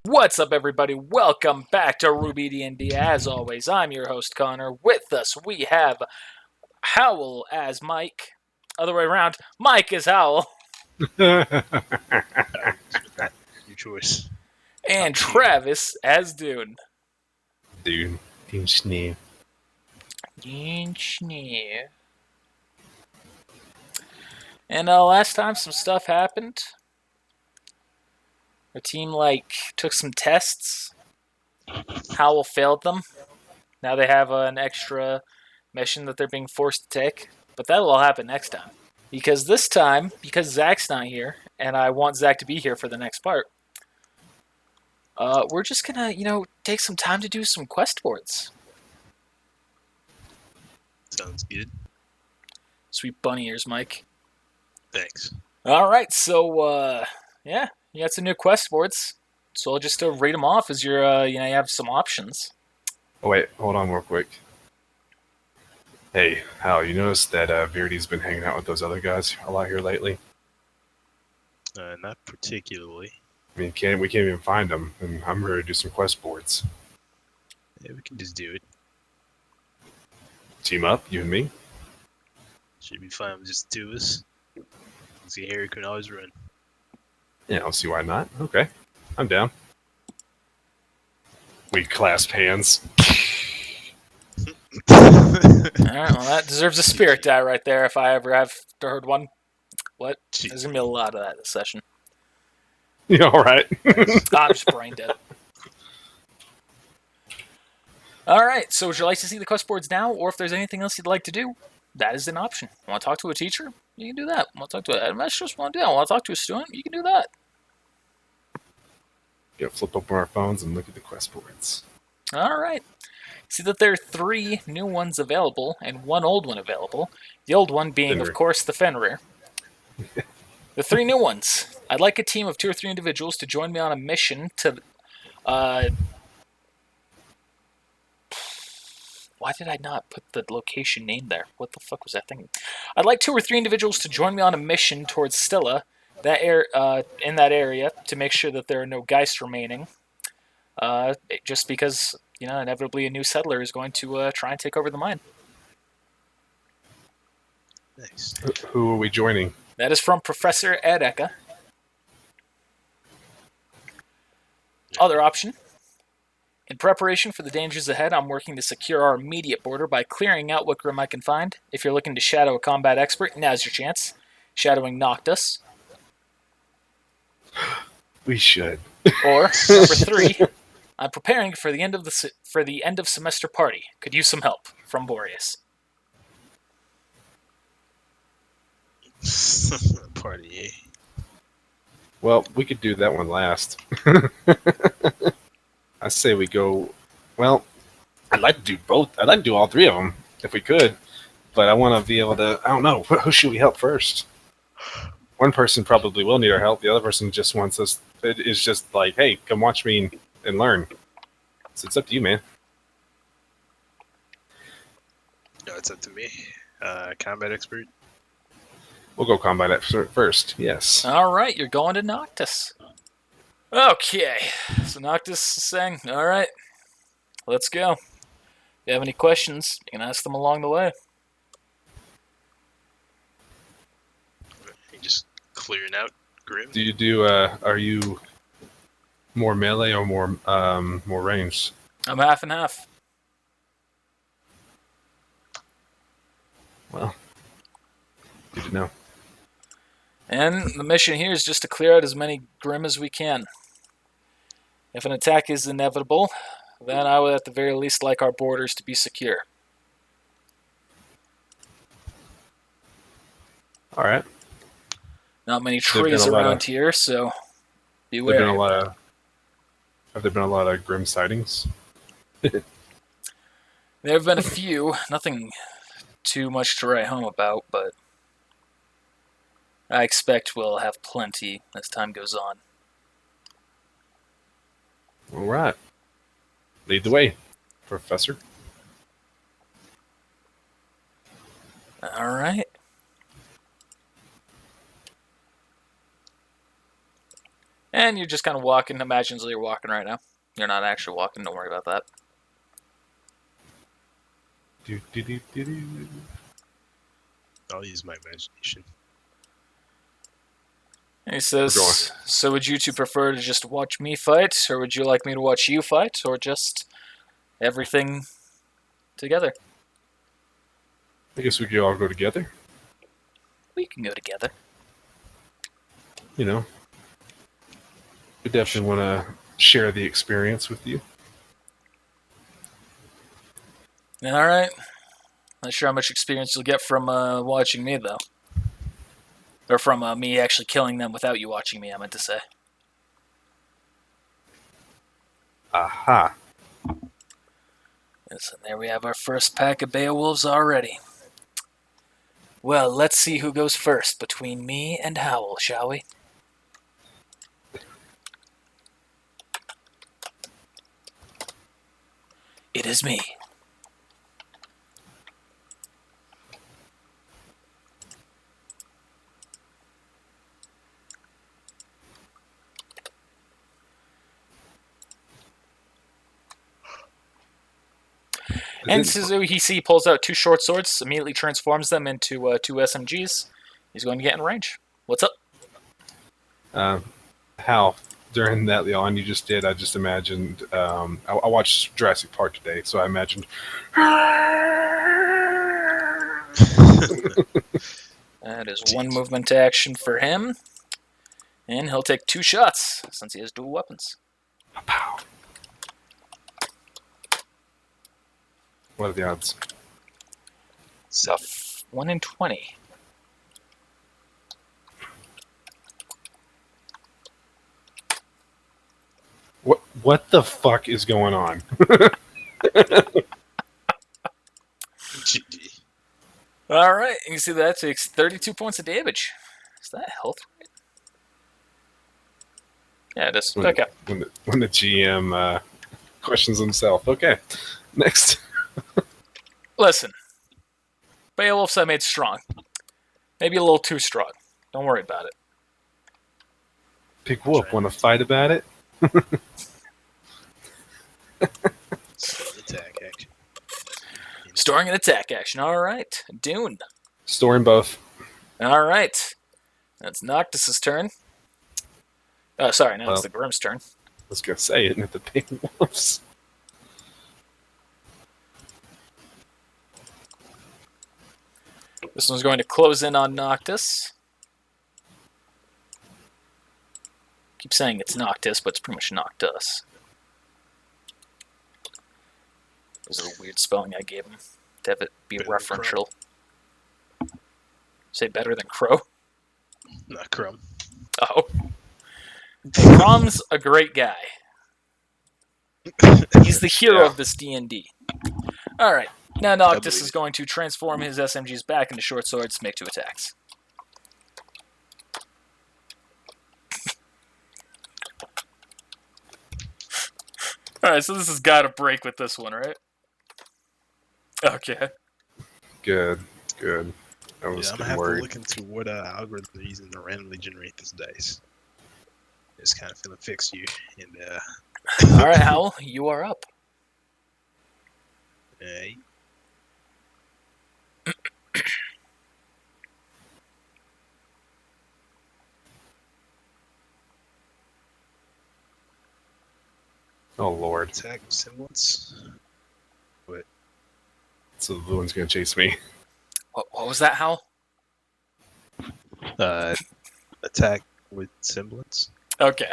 What's up, everybody? Welcome back to RWBY D&D. As always, I'm your host, Connor. With us, we have Howl as Mike. Other way around, Mike is Howl. Your choice. And Travis as Dune. Dune. Dune Schnee. Dune Schnee. And last time some stuff happened. Our team, took some tests. Howl failed them. Now they have an extra mission that they're being forced to take. But that'll all happen next time. Because this time, because Zach's not here, and I want Zach to be here for the next part, we're just gonna, take some time to do some quest boards. Sounds good. Sweet bunny ears, Mike. Thanks. Alright, so, yeah, you got some new quest boards. So I'll just read them off as you have some options. Oh, wait, hold on real quick. Hey, Hal, you noticed that Verity's been hanging out with those other guys a lot here lately? Not particularly. I mean, we can't even find them, and I'm ready to do some quest boards. Yeah, we can just do it. Team up, you and me? Should be fine with just two of us. See, Harry can always run. Yeah, I'll see why not. Okay, I'm down. We clasp hands. Alright, well, that deserves a spirit die right there if I ever have heard one. What? Jeez. There's going to be a lot of that this session. Yeah, alright. I'm just brain dead. Alright, so would you like to see the quest boards now, or if there's anything else you'd like to do, that is an option. Want to talk to a teacher? You can do that. Want to talk to a headmistress? Want to do that. Want to talk to a student? You can do that. Flip open our phones and look at the quest boards. Alright. See that there are 3 new ones available, and 1 old one available. The old one being, Fenrir. of course, the Fenrir. The 3 new ones. I'd like a team of 2 or 3 individuals to join me on a mission to... why did I not put the location name there? What the fuck was that thing? I'd like 2 or 3 individuals to join me on a mission towards Stilla, in that area, to make sure that there are no Geist remaining. Just because, inevitably a new settler is going to try and take over the mine. Nice. Who are we joining? That is from Professor Edeka. Other option. In preparation for the dangers ahead, I'm working to secure our immediate border by clearing out what Grim I can find. If you're looking to shadow a combat expert, now's your chance. Shadowing Noctis. We should. Or, number 3, I'm preparing for the end of semester party. Could use some help. From Boreas. Party, eh? Well, we could do that one last. I say we go... Well, I'd like to do both. I'd like to do all 3 of them, if we could. But I want to be able to... I don't know. Who should we help first? One person probably will need our help. The other person just wants us... It is just like, hey, come watch me and learn. So it's up to you, man. No, it's up to me. Combat expert. We'll go combat expert first. Yes. Alright, you're going to Noctis. Okay, so Noctis is saying, alright, let's go. If you have any questions, you can ask them along the way. You just clearing out Grim. Do you do... are you more melee or more ranged? I'm half and half. Well, good to know. And the mission here is just to clear out as many Grim as we can. If an attack is inevitable, then I would at the very least like our borders to be secure. Alright. Not many There've been trees a lot around of- here, so Have beware. there been a lot of Grim sightings? There have been a few, nothing too much to write home about, but I expect we'll have plenty as time goes on. Alright. Lead the way, Professor. Alright. And you're just kind of walking. Imagine you're walking right now. You're not actually walking. Don't worry about that. Do, do, do, do, do. I'll use my imagination. And he We're going. says, so would you two prefer to just watch me fight, or would you like me to watch you fight, or just everything together? I guess we could all go together. We can go together. You know, we definitely want to share the experience with you. All right. Not sure how much experience you'll get from watching me, though. Or from me actually killing them without you watching me, I meant to say. Aha. Yes, and there we have our first pack of Beowulfs already. Well, let's see who goes first between me and Howl, shall we? It is me. And he pulls out two short swords, immediately transforms them into two SMGs. He's going to get in range. What's up? Hal, during that yawn you just did, I just imagined. I watched Jurassic Park today, so I imagined. That is one movement to action for him. And he'll take 2 shots, since he has dual weapons. Pow. What are the odds? So 1 in 20. What the fuck is going on? GG. All right, you can see that takes 32 points of damage. Is that health rate? Yeah, it is. Okay. When the GM questions himself. Okay, next. Listen, Beowulf's I made strong. Maybe a little too strong. Don't worry about it. Big Whoop, want to fight about it? Attack action. Storing an attack action. All right, Dune. Storing both. All right, that's Noctis's turn. Oh, sorry, now Well, it's the Grimm's turn. I was gonna say, isn't it the Big Wolves? This one's going to close in on Noctis. Keep saying it's Noctis, but it's pretty much Noctus. It was a weird spelling I gave him to have it be Better than referential. Say better than Crow? Not Crumb. Oh. Hey, Crom's a great guy. He's the hero Yeah. of this D&D. Alright, now Noctis is going to transform his SMGs back into short swords to make 2 attacks. Alright, so this has got to break with this one, right? Okay. Good. I was Yeah, I'm gonna getting have worried. to look into what algorithm they're using to randomly generate this dice. Just kind of feeling fix you, and Alright, Howl, you are up. hey, Oh Lord, attack of semblance. so the one's gonna chase me. What was that, Howl? Attack with semblance. Okay.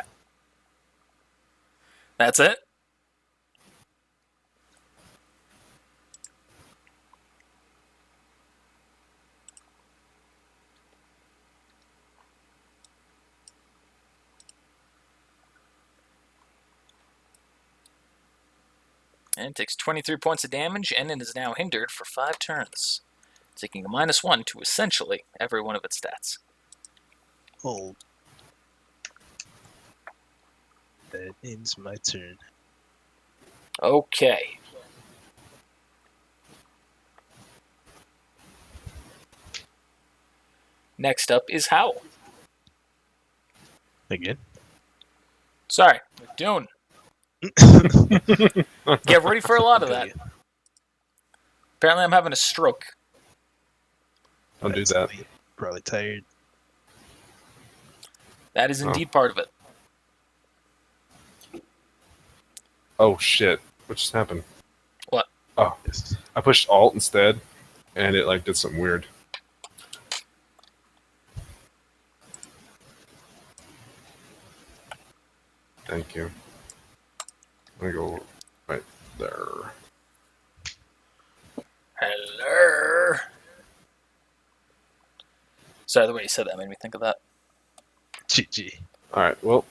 That's it? And it takes 23 points of damage, and it is now hindered for 5 turns, taking a -1 to essentially every one of its stats. Hold. That ends my turn. Okay. Next up is Howl. Again. Sorry, Dune. Get ready for a lot of that. Apparently, I'm having a stroke. Don't do that. Probably tired. That is indeed part of it. Oh shit! What just happened? What? Oh, Yes. I pushed Alt instead, and it like did something weird. Thank you. I'm gonna go right there. Hello. Sorry, the way you said that made me think of that. GG. All right. Well.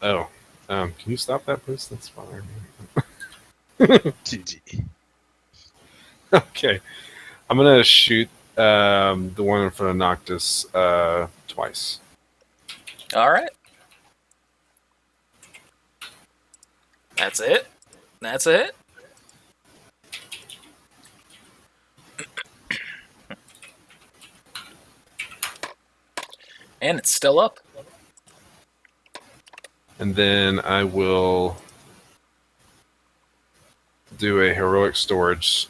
Oh. Can you stop that, please? That's fine. GG. Okay. I'm gonna shoot the one in front of Noctis twice. All right. That's it. That's a hit. And it's still up. And then I will do a heroic storage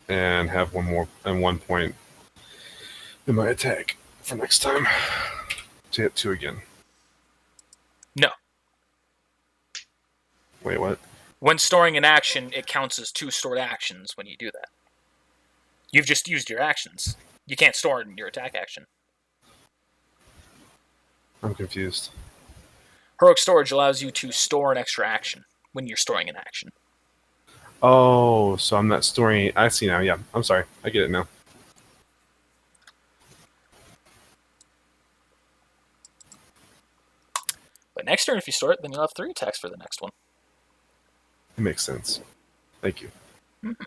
and have one more and 1 point in my attack for next time to hit 2 again. No. Wait, what? When storing an action, it counts as 2 stored actions when you do that. You've just used your actions. You can't store your attack action. I'm confused. Heroic storage allows you to store an extra action when you're storing an action. Oh, so I'm not storing. I see now. Yeah, I'm sorry. I get it now. But next turn, if you store it, then you'll have 3 attacks for the next one. It makes sense. Thank you. Mm-hmm.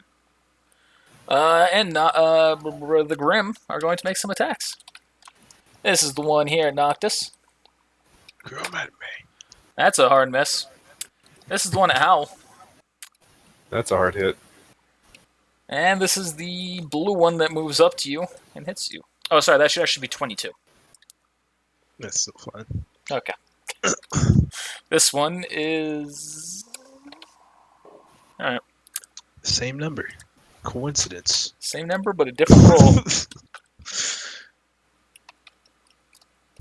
The Grim are going to make some attacks. This is the one here, Noctis. Come at me. That's a hard miss. This is the one at Howl. That's a hard hit. And this is the blue one that moves up to you and hits you. Oh, sorry, that should actually be 22. That's so fun. Okay. This one is... Alright. Same number. Coincidence. Same number, but a different roll.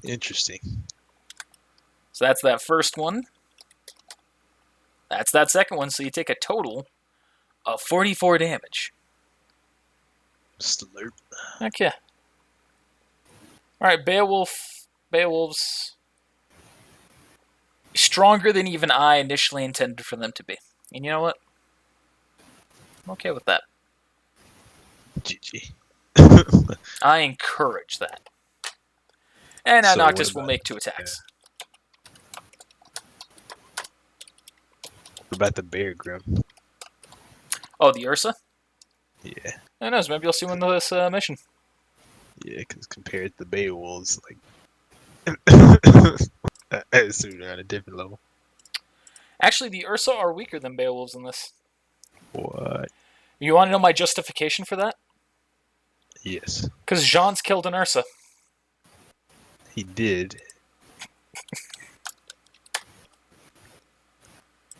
Interesting. So that's that first one. That's that second one, so you take a total of 44 damage. Slurp. Okay. Alright, Beowulf's stronger than even I initially intended for them to be. And you know what? I'm okay with that. GG. I encourage that. And now So Noctis what will about- make 2 attacks. What about the bear, Grim? Oh, the Ursa? Yeah. Who knows? Maybe you'll see one of this mission. Yeah, because compared to the Beowulfs, like... I assume they're on a different level. Actually, the Ursa are weaker than Beowulfs in this. What? You want to know my justification for that? Yes. Because Jean's killed an Ursa. He did.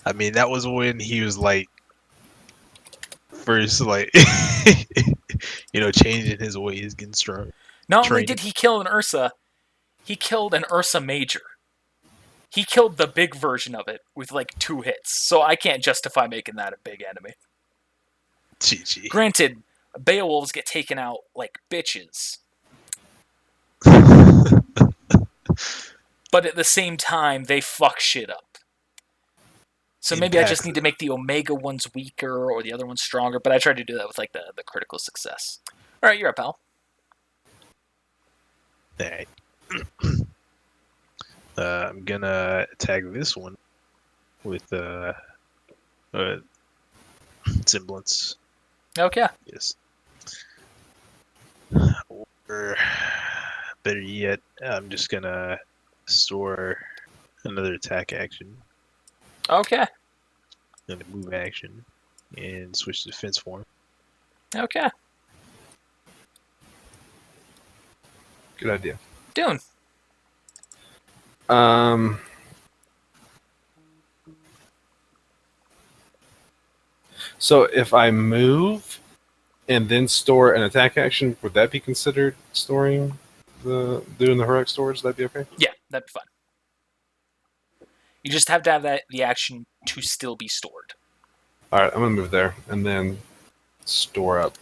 I mean, that was when he was like, first, like, changing his ways, getting strong. Not only Training. did he kill an Ursa, he killed an Ursa Major. He killed the big version of it with like 2 hits, so I can't justify making that a big enemy. GG. Granted, Beowulfs get taken out like bitches, but at the same time, they fuck shit up. So maybe I just need to make the Omega ones weaker or the other ones stronger, but I tried to do that with like the critical success. Alright, you're up, pal. Alright. I'm gonna attack this one with semblance. Okay. Yes. Or better yet, I'm just gonna store another attack action Okay. and a move action and switch to defense form. Okay. Good idea. Dune. So if I move and then store an attack action, would that be considered doing the heroic storage? That'd be okay. Yeah, that'd be fine. You just have to have the action to still be stored. All right, I'm gonna move there and then store up.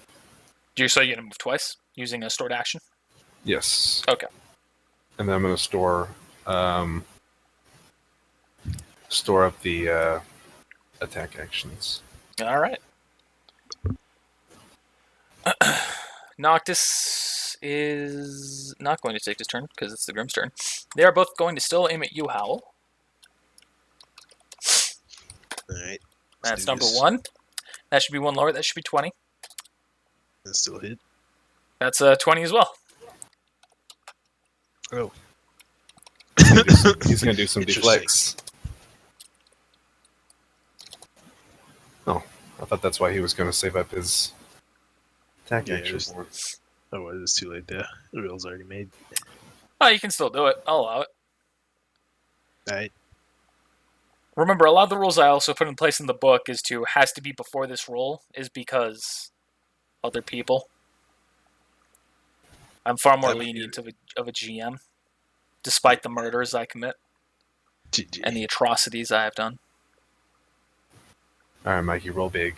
So you're gonna move twice using a stored action? Yes. Okay. And then I'm gonna store up the attack actions. All right. Noctis is not going to take his turn because it's the Grimm's turn. They are both going to still aim at you, Howl. Alright. That's number 1. That should be 1 lower. That should be 20. That's still a hit. That's 20 as well. Oh. He's gonna do some Interesting. deflects. Oh, I thought that's why he was gonna save up his attack Yeah, action. Otherwise, it's too late. The roll's already made. Oh, you can still do it. I'll allow it. Alright. Remember, a lot of the rules I also put in place in the book has to be before this roll, is because other people. I'm far more lenient of a GM, despite the murders I commit GG. and the atrocities I have done. All right, Mikey, roll big.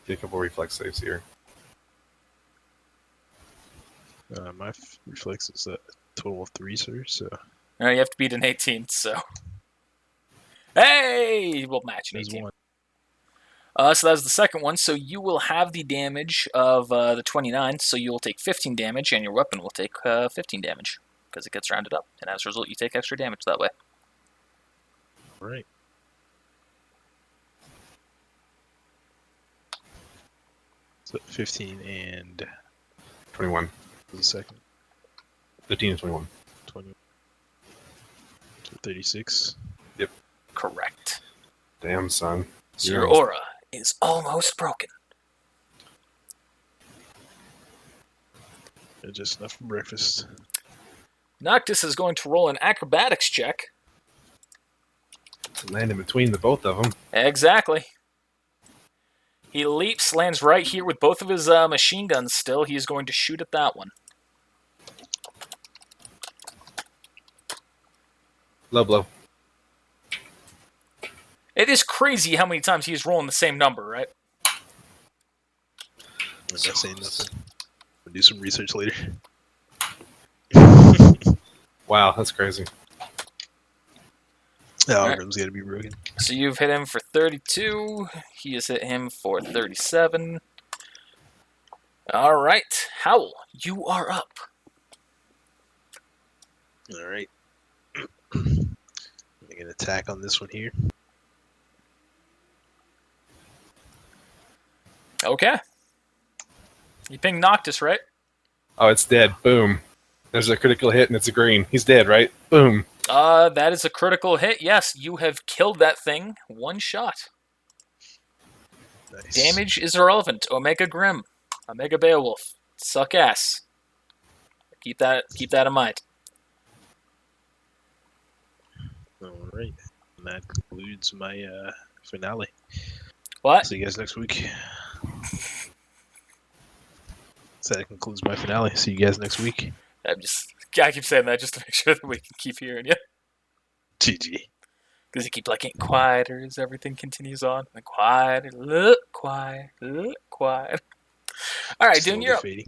Get a couple reflex saves here. My reflex is a total of 3, sir. So You have to beat an 18, so. Hey! We'll match an there's 18. one. So that was the second one. So you will have the damage of the 29. So you will take 15 damage, and your weapon will take 15 damage because it gets rounded up. And as a result, you take extra damage that way. Right. So 15 and 21. the second 15 and 21. 20. So 36. Correct. Damn, son. So You're your aura is almost broken. Just enough for breakfast. Noctis is going to roll an acrobatics check. Land in between the both of them. Exactly. He leaps, lands right here with both of his machine guns still. He is going to shoot at that one. Low blow. It is crazy how many times he is rolling the same number, right? I'm not saying nothing. We'll do some research later. Wow, that's crazy. The Alright. algorithm's got to be broken. So you've hit him for 32. He has hit him for 37. All right. Howl, you are up. Alright. Make an attack on this one here. Okay. You ping Noctis, right? Oh, it's dead. Boom. There's a critical hit and it's a green. He's dead, right? Boom. That is a critical hit. Yes, you have killed that thing. One shot. Nice. Damage is irrelevant. Omega Grim. Omega Beowulf. Suck ass. Keep that in mind. Alright. And that concludes my finale. What? See you guys next week. So that concludes my finale. See you guys next week. I keep saying that just to make sure that we can keep hearing you. GG. Because you keep like getting quieter as everything continues on. And quieter, look quiet, look quiet. All right, Dune, you're up. I'm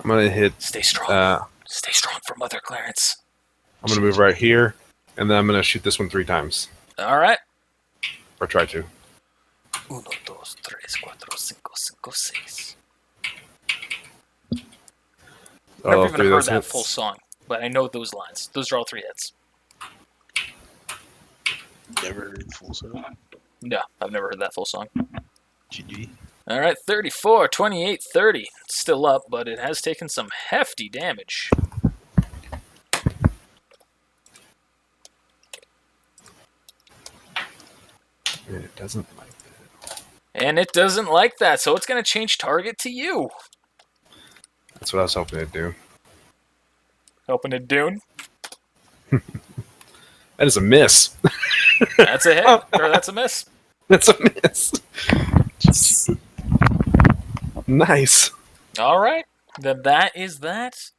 going to hit. Stay strong. Stay strong for Mother Clarence. I'm going to move right here. And then I'm going to shoot this one 3 times. All right. Or try to. 1, 2, 3, 4, 5, 6. I've never even heard that full song, but I know those lines. Those are all 3 hits. Never heard full song. No, I've never heard that full song. GG. All right, 34, 28, 30. It's still up, but it has taken some hefty damage. And it doesn't like that. And it doesn't like that, so it's going to change target to you. That's what I was hoping it'd do. Hoping to Dune. That is a miss. That's a hit, or that's a miss. That's a miss. Nice. All right. Then that is that.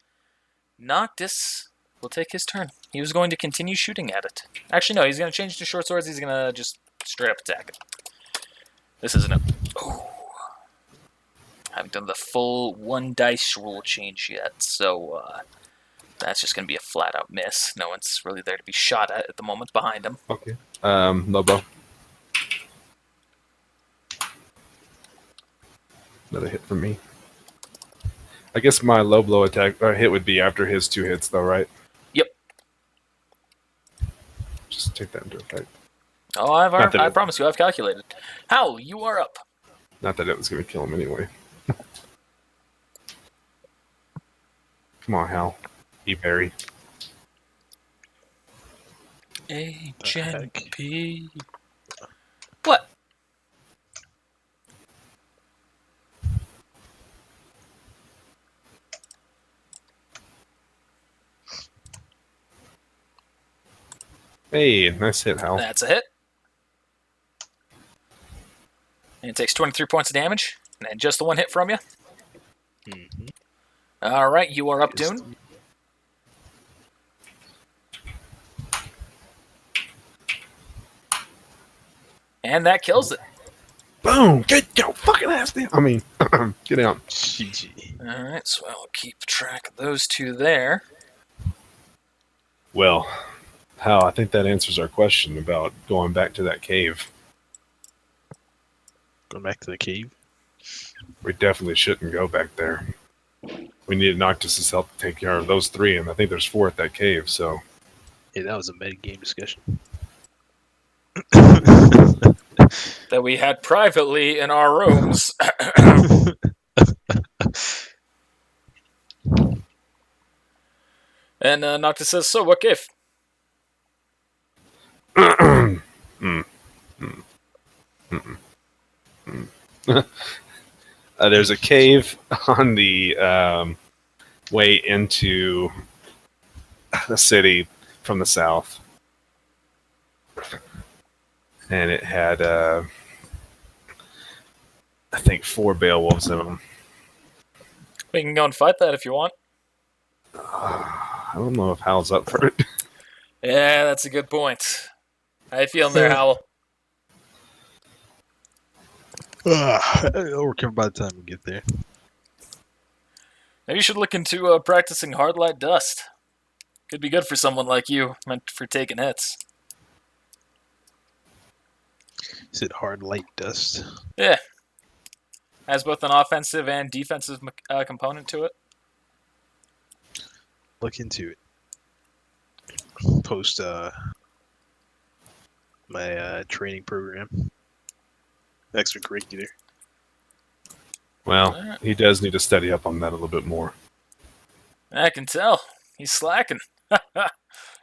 Noctis will take his turn. He was going to continue shooting at it. Actually, no, he's going to change to short swords. He's going to just straight up attack it. This isn't a... Oh. I haven't done the full one dice roll change yet, so that's just going to be a flat-out miss. No one's really there to be shot at the moment behind him. Okay. Lobo. Another hit from me. I guess my low blow attack or hit would be after his 2 hits, though, right? Yep. Just take that into effect. Oh, I promise you, I've calculated. Howl, you are up. Not that it was going to kill him anyway. Come on, Hal. E-berry. HNP. What? Hey, nice hit, Hal. That's a hit. And it takes 23 points of damage. And just the one hit from you. Mm-hmm. All right, you are up, Dune. And that kills it. Boom! Get your fucking ass down! I mean, get out. GG. All right, so I'll keep track of those two there. Well, Hal, I think that answers our question about going back to that cave. Going back to the cave. We definitely shouldn't go back there. We need Noctis' help to take care of those 3, and I think there's 4 at that cave, so... Hey, that was a meta-game discussion. That we had privately in our rooms. And Noctis says, so what cave? There's a cave on the way into the city from the south. And it had, I think, 4 Beowulfs in them. We can go and fight that if you want. I don't know if Hal's up for it. Yeah, that's a good point. How you feeling there, Howl? It'll recover by the time we get there. Maybe you should look into practicing hard light dust. Could be good for someone like you, meant for taking hits. Is it hard light dust? Yeah. Has both an offensive and defensive component to it. Look into it. Post my training program. Extracurricular. Well, Alright. he does need to study up on that a little bit more. I can tell. He's slacking.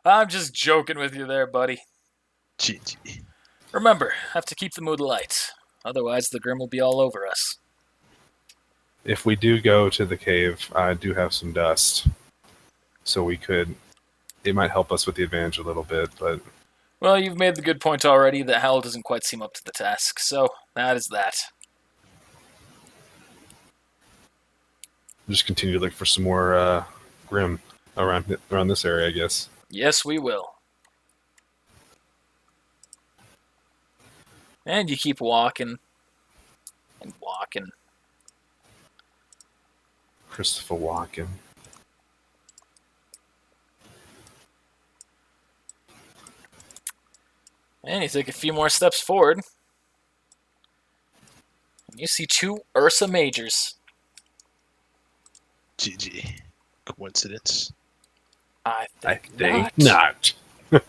I'm just joking with you there, buddy. GG. Remember, have to keep the mood light. Otherwise, the Grim will be all over us. If we do go to the cave, I do have some dust. So we could... It might help us with the advantage a little bit, but... Well, you've made the good point already that Hal doesn't quite seem up to the task, so that is that. Just continue to look for some more Grim around this area, I guess. Yes, we will. And you keep walking. And walking. Christopher Walken. And you take a few more steps forward. And you see 2 Ursa Majors. GG. Coincidence? I I think think not. not.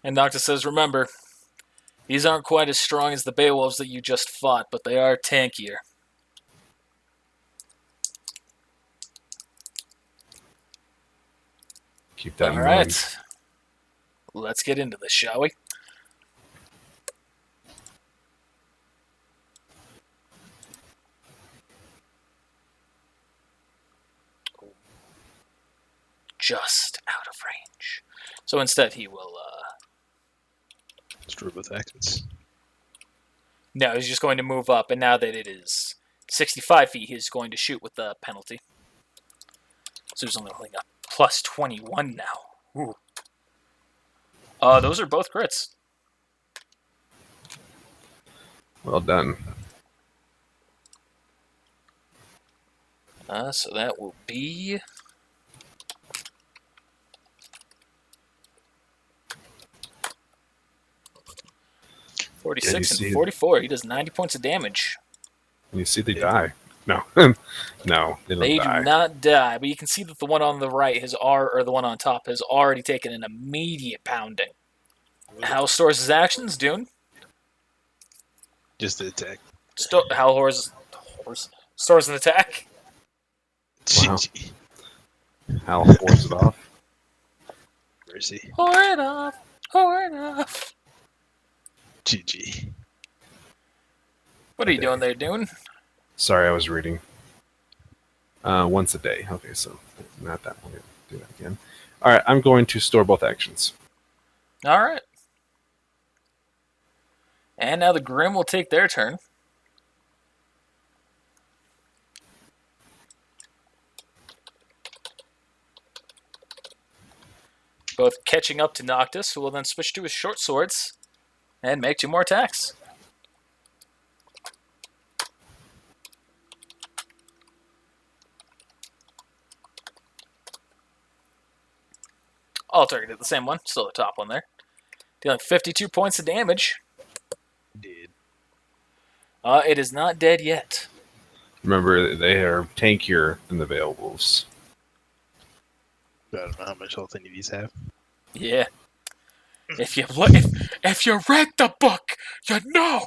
And Noctis says, remember, these aren't quite as strong as the Beowulfs that you just fought, but they are tankier. Keep that in All mind. right. Let's get into this, shall we? just out of range. So instead, he will. Store both actions. No, he's just going to move up, and now that it is 65 feet, he's going to shoot with the penalty. So he's only holding up plus 21 now. Ooh. Those are both crits. Well done. So that will be 46 and 44. He does 90 points of damage. And you see they die. No. No, they don't They die. do not die, but you can see that the one on the right, or the one on top, has already taken an immediate pounding. Hal stores his actions, Dune. Just the attack. Hal stores an attack. Wow. GG. Hal forces it off. Mercy. Whore it off. Whore it off. GG. What are you doing there, Dune? Sorry, I was reading. Once a day. Okay, so not that one. Do that again. All right, I'm going to store both actions. All right. And now the Grim will take their turn. Both catching up to Noctis, who will then switch to his short swords and make 2 more attacks. All targeted the same one, still the top one there. Dealing 52 points of damage. Did. It is not dead yet. Remember, they are tankier than the Veil Wolves. I don't know how much health any of these have. Yeah. If you read the book, you know.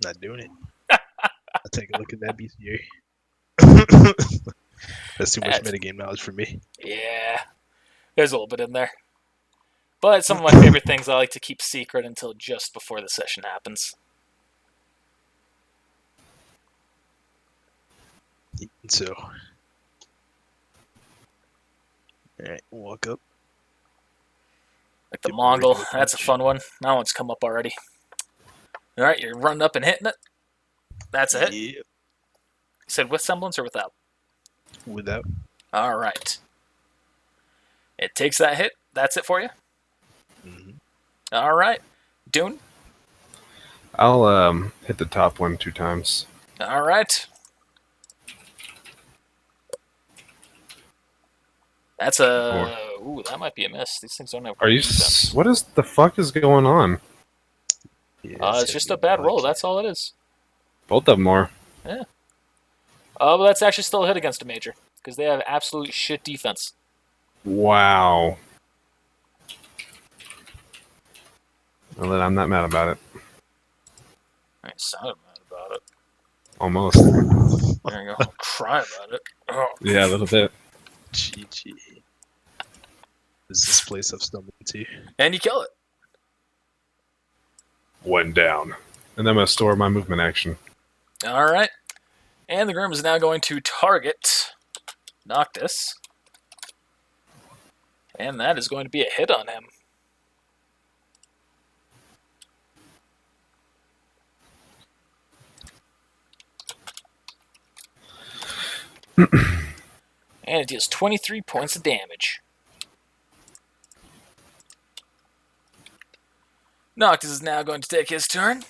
Not doing it. I'll take a look at that BCA. That's too much metagame knowledge for me. Yeah. There's a little bit in there. But some of my favorite things I like to keep secret until just before the session happens. So, alright, walk up. Like the Give him a Mongol, regular that's a punch. fun one. That one's come up already. Alright, you're running up and hitting it. That's a hit. You Yeah, said with semblance or without? without. Alright. It takes that hit. That's it for you? Mm-hmm. Alright. Dune? I'll hit the top one 2 times. Alright. That's a... Ooh, that might be a miss. These things don't have... Are you? What is the fuck is going on? Yeah, It's just a bad roll. That's all it is. Both of them are. Yeah. But that's actually still a hit against a major. Because they have absolute shit defense. Wow. Well, then I'm not mad about it. I sounded mad about it. Almost. There you go. I'll cry about it. Oh. Yeah, a little bit. GG. Is this place I've stumbled into? And you kill it. 1 down. And I'm going to store my movement action. Alright. And the Grim is now going to target Noctis. And that is going to be a hit on him. And it deals 23 points of damage. Noctis is now going to take his turn.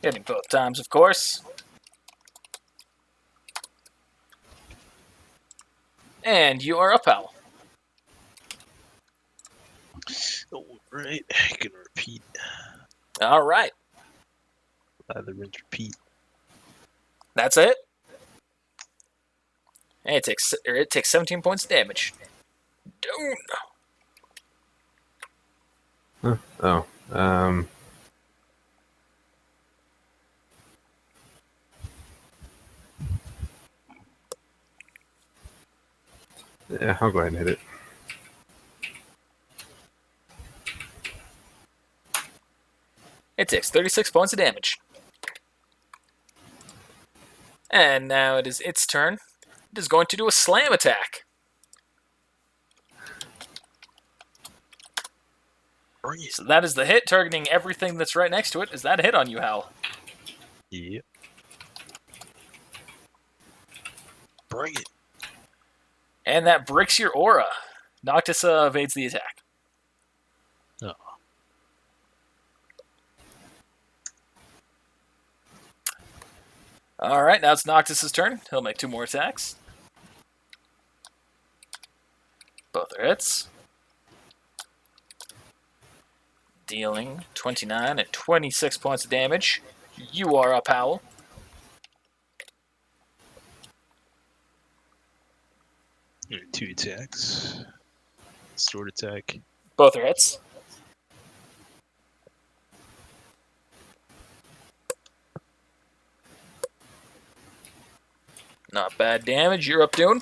Hitting both times, of course. And you are up, Hal. Alright, I can repeat. Alright. Either rinse repeat. That's it. And it takes 17 points of damage. Dune. Oh. Yeah, I'll go ahead and hit it. It takes 36 points of damage. And now it is its turn. It is going to do a slam attack. Bring it. So that is the hit, targeting everything that's right next to it. Is that a hit on you, Hal? Yep. Bring it. And that breaks your aura. Noctis evades the attack. Oh. Alright, now it's Noctis' turn. He'll make 2 more attacks. Both are hits. Dealing 29 and 26 points of damage. You are up, Howl. Alright, 2 attacks. Sword attack. Both are hits. Not bad damage. You're up, Dune.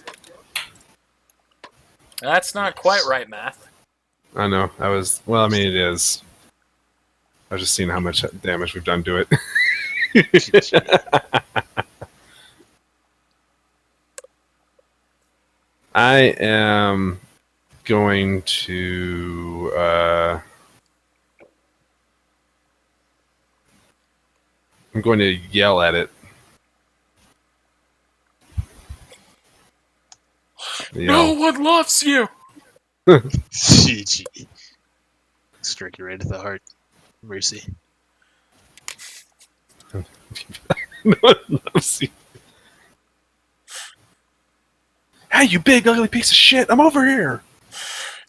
That's not quite right, math. I know. Well, I mean, it is. I was just seeing how much damage we've done to it. I am going to. I'm going to yell at it. No one loves you! GG. Strike you right at the heart. Mercy. No one loves you. Hey, you big ugly piece of shit! I'm over here.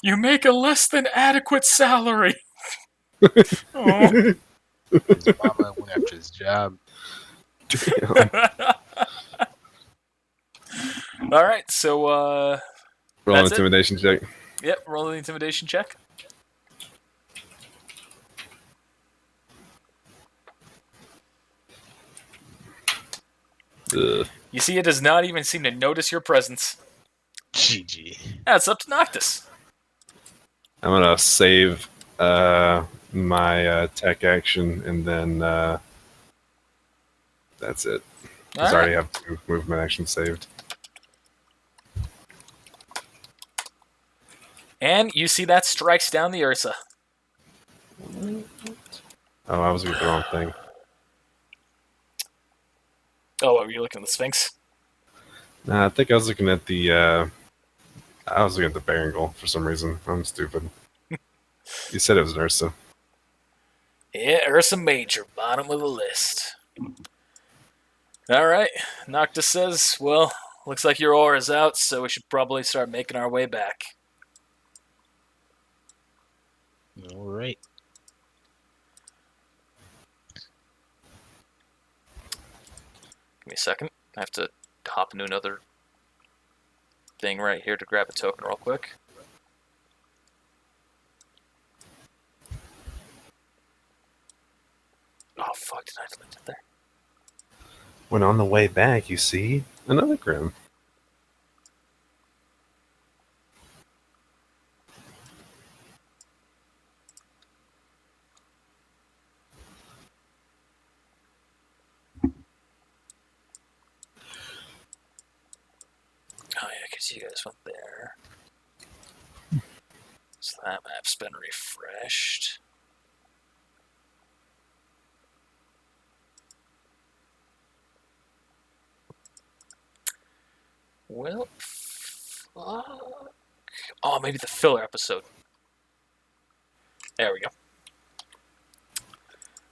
You make a less than adequate salary. Oh. His mama went after his job. Damn. Alright, so, Roll an That's it? intimidation check. yep, roll the intimidation check. Ugh. You see, it does not even seem to notice your presence. GG. That's up to Noctis. I'm gonna save my tech action, and then that's it. Because I already have 2 movement actions saved. And you see that strikes down the Ursa. Oh, I was looking at the wrong thing. Oh, were you looking at the Sphinx? Nah, I think I was looking at the. I was looking at the Berengal for some reason. I'm stupid. You said it was an Ursa. Yeah, Ursa Major, bottom of the list. Alright, Noctis says, well, looks like your aura's out, so we should probably start making our way back. Alright. Give me a second. I have to hop into another thing right here to grab a token real quick. Oh, fuck, did I delete it there? When on the way back, you see another Grim. Oh, yeah, because you guys went there. So that map's been refreshed. Well, fuck. Oh, maybe the filler episode. There we go.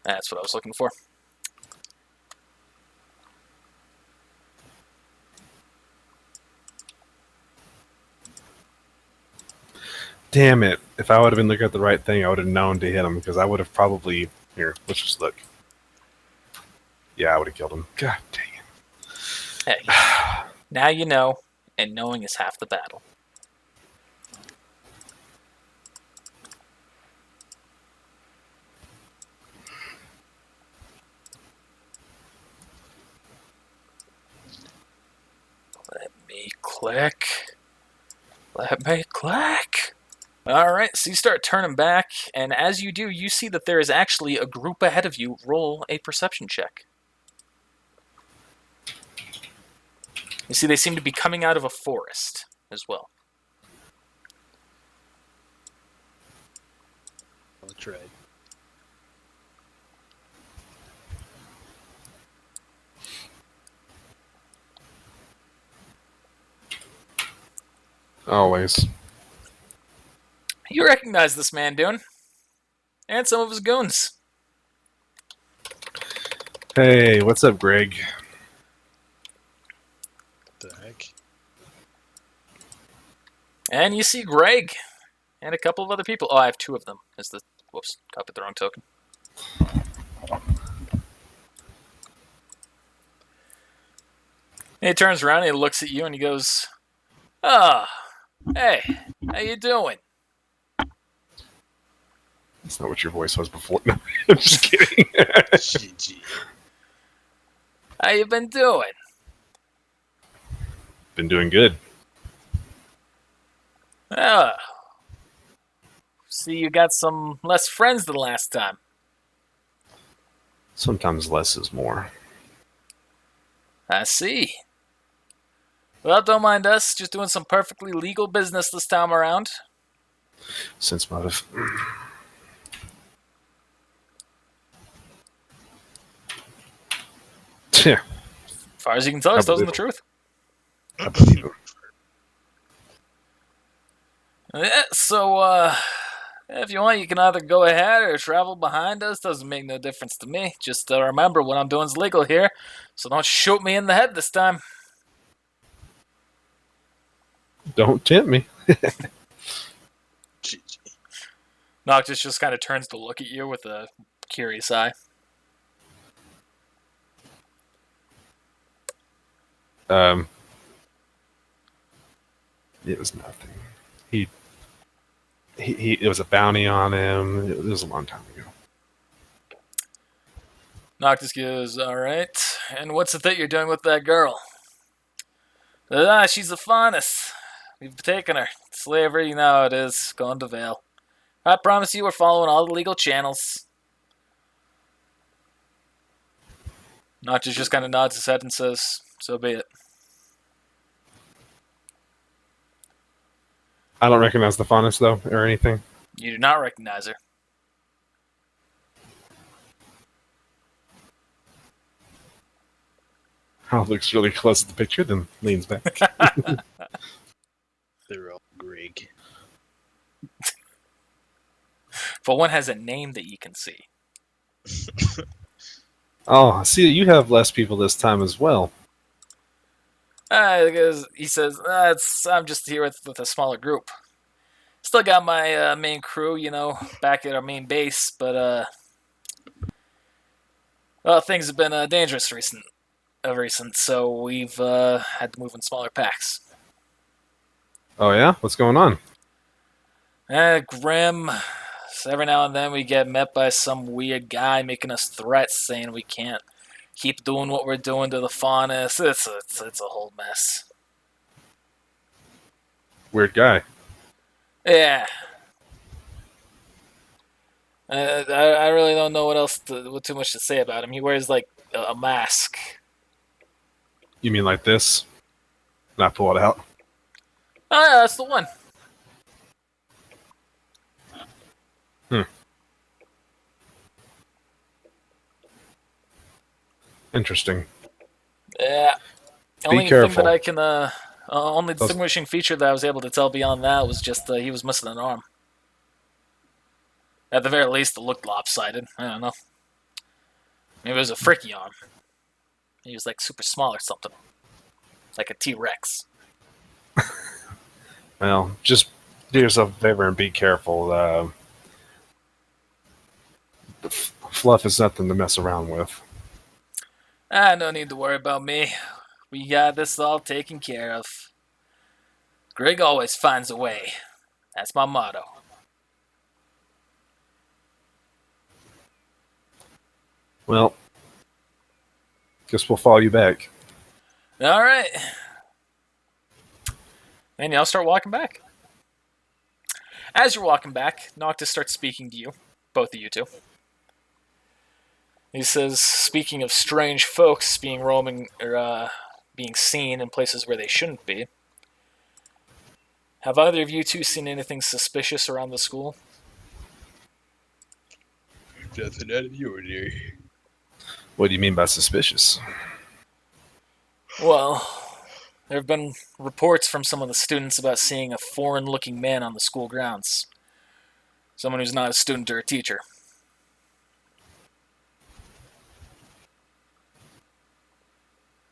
That's what I was looking for. Damn it. If I would have been looking at the right thing, I would have known to hit him, because I would have probably... Here, let's just look. Yeah, I would have killed him. God dang it. Hey, now you know, and knowing is half the battle. Let me click. Let me click. Alright, so you start turning back, and as you do, you see that there is actually a group ahead of you. Roll a perception check. You see, they seem to be coming out of a forest as well. Let's try. Always. You recognize this man, Dune, and some of his goons. Hey, what's up, Greg? What the heck? And you see Greg and a couple of other people. Oh, I have two of them. Whoops, copied the wrong token. And he turns around and he looks at you and he goes, "Ah, hey, how you doing?" That's not what your voice was before. No, I'm just kidding. GG. How you been doing? Been doing good. Ah, see, you got some less friends than last time. Sometimes less is more. I see. Well, don't mind us, just doing some perfectly legal business this time around. Sense motive. Yeah, As far as you can tell, he's telling the truth. I believe him. Yeah, so, if you want, you can either go ahead or travel behind us. Doesn't make no difference to me. Just remember, what I'm doing is legal here, so don't shoot me in the head this time. Don't tempt me. GG. Noctis just kind of turns to look at you with a curious eye. It was nothing. He it was a bounty on him. It was a long time ago. Noctis goes, "Alright, and what's it that you're doing with that girl?" She's a faunus. We've taken her. Slavery, you know how it is. Gone to Vale. I promise you we're following all the legal channels. Noctis just kind of nods his head and says, "So be it." I don't recognize the faunus though, or anything. You do not recognize her. Hal looks really close at the picture, then leans back. They're all Greg. For one has a name that you can see. Oh, I see that you have less people this time as well. Because he says, I'm just here with a smaller group. Still got my main crew, back at our main base, but well, things have been dangerous recent, so we've had to move in smaller packs. Oh yeah? What's going on? Grim. So every now and then we get met by some weird guy making us threats, saying we can't keep doing what we're doing to the faunus. It's a whole mess. Weird guy. Yeah. I really don't know what too much to say about him. He wears like a mask. You mean like this? And I pull it out. Oh yeah, that's the one. Interesting. Yeah. Be Only careful. thing that I can only distinguishing feature that I was able to tell beyond that was just he was missing an arm. At the very least, it looked lopsided. I don't know. Maybe it was a freaky arm. He was like super small or something. Like a T-Rex. Well, just do yourself a favor and be careful. Fluff is nothing to mess around with. No need to worry about me. We got this all taken care of. Greg always finds a way. That's my motto. Well, guess we'll follow you back. Alright. And y'all start walking back. As you're walking back, Noctis starts speaking to you. Both of you two. He says, speaking of strange folks being roaming, or being seen in places where they shouldn't be. Have either of you two seen anything suspicious around the school? Nothing out of the ordinary. What do you mean by suspicious? Well, there have been reports from some of the students about seeing a foreign-looking man on the school grounds. Someone who's not a student or a teacher.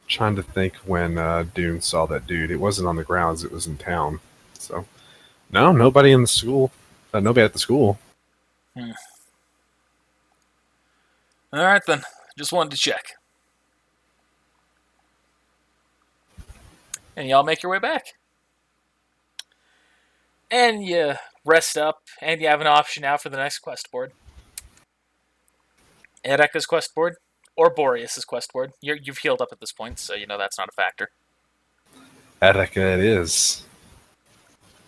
Trying to think when Dune saw that dude. It wasn't on the grounds. It was in town. So, no, nobody in the school. Nobody at the school. Alright then, just wanted to check. And y'all make your way back. And you rest up, and you have an option now for the next quest board. Ereka's quest board, or Boreas's quest board. You've healed up at this point, so you know that's not a factor. Attica it is.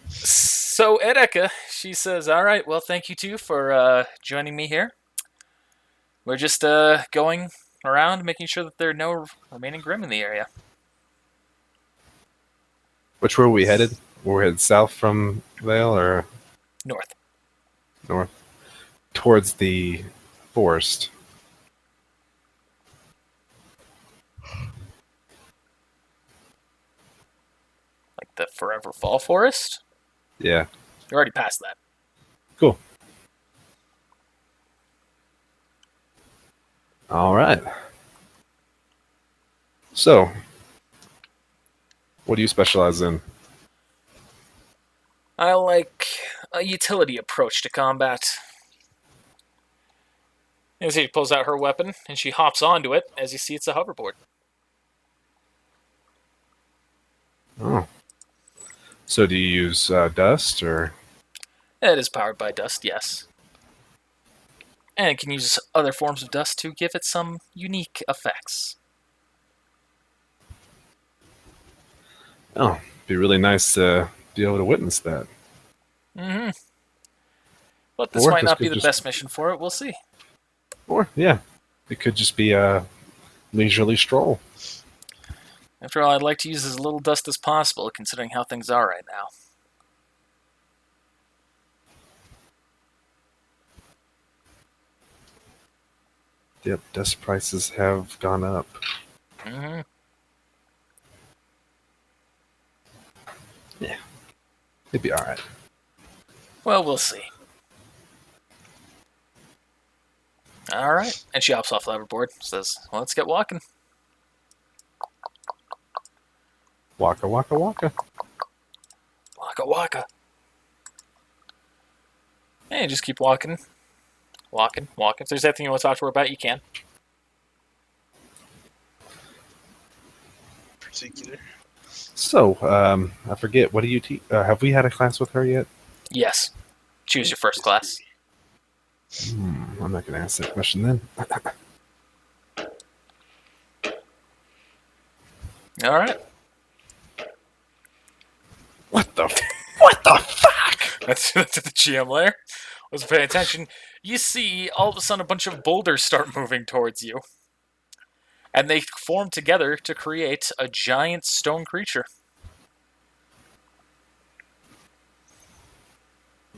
So Ereka, she says, alright, well thank you two for joining me here. We're just going around making sure that there are no remaining Grim in the area. Which way were we headed? We're headed south from Vale or North. north? Towards the forest. Like the Forever Fall Forest? Yeah. You're already past that. Cool. All right. So, what do you specialize in? I like a utility approach to combat. As she pulls out her weapon, and she hops onto it. As you see, it's a hoverboard. Oh. So do you use dust or? It is powered by dust, yes. And it can use other forms of dust to give it some unique effects. Oh, be really nice to be able to witness that. Mm-hmm. But this Or might this not be could the just- best mission for it. We'll see. Or yeah, it could just be a leisurely stroll. After all, I'd like to use as little dust as possible, considering how things are right now. Yep, dust prices have gone up. Mm-hmm. It'd be all right. Well, we'll see. Alright. And she hops off the hoverboard, says, well, let's get walking. Waka waka waka. Waka waka. And just keep walking. Walking. If there's anything you want to talk to her about, you can. Particular. So, I forget. What do you teach? Have we had a class with her yet? Yes. Choose your first class. I'm not going to ask that question then. Alright. What the fuck? That's the GM layer. Was paying attention. You see, all of a sudden, a bunch of boulders start moving towards you. And they form together to create a giant stone creature.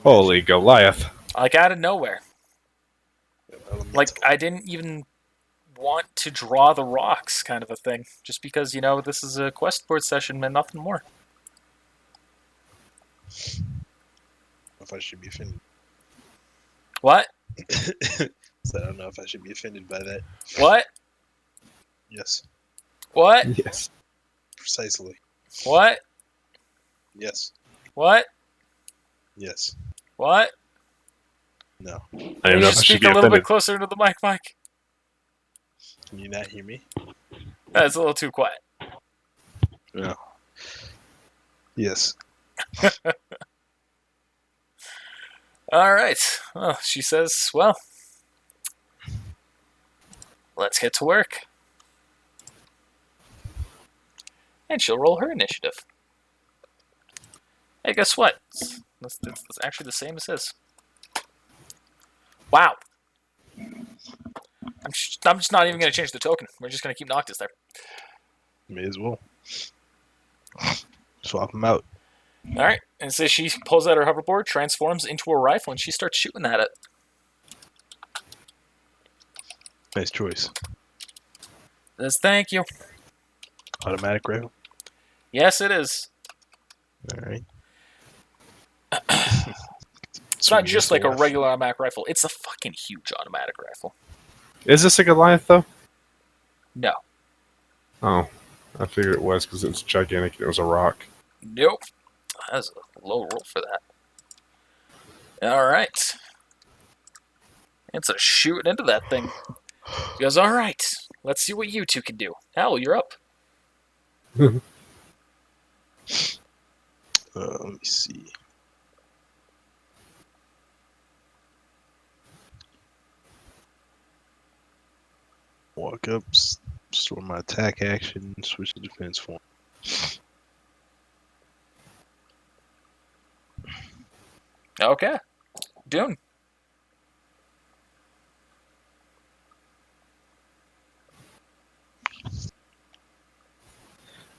Holy Goliath. Like, out of nowhere. Elemental. Like, I didn't even want to draw the rocks, kind of a thing. Just because, you know, this is a quest board session and nothing more. if I should be offended. What? So I don't know if I should be offended by that. What? Yes, What? Yes. precisely. What? Yes, What? yes, What? no. I don't Can know you if I just should speak be a little bit offended. closer to the mic, Mike? Can you not hear me? That's a little too quiet. No. Yes. All right. Well, she says, well, let's get to work. And she'll roll her initiative. Hey, guess what? It's actually the same as his. Wow. I'm just not even going to change the token. We're just going to keep Noctis there. May as well. Swap them out. All right, and so she pulls out her hoverboard, transforms into a rifle, and she starts shooting at it. Nice choice. Says, thank you. Automatic rifle. Yes, it is. All right. It's not just like a regular automatic rifle. It's a fucking huge automatic rifle. Is this a Goliath though? No. Oh, I figured it was because it's gigantic. And it was a rock. Nope. That's a low roll for that. All right. It's a shooting into that thing. He goes, all right. Let's see what you two can do. Hal, you're up. Let me see. Walk up, store my attack action, switch to defense form. Okay. Dune.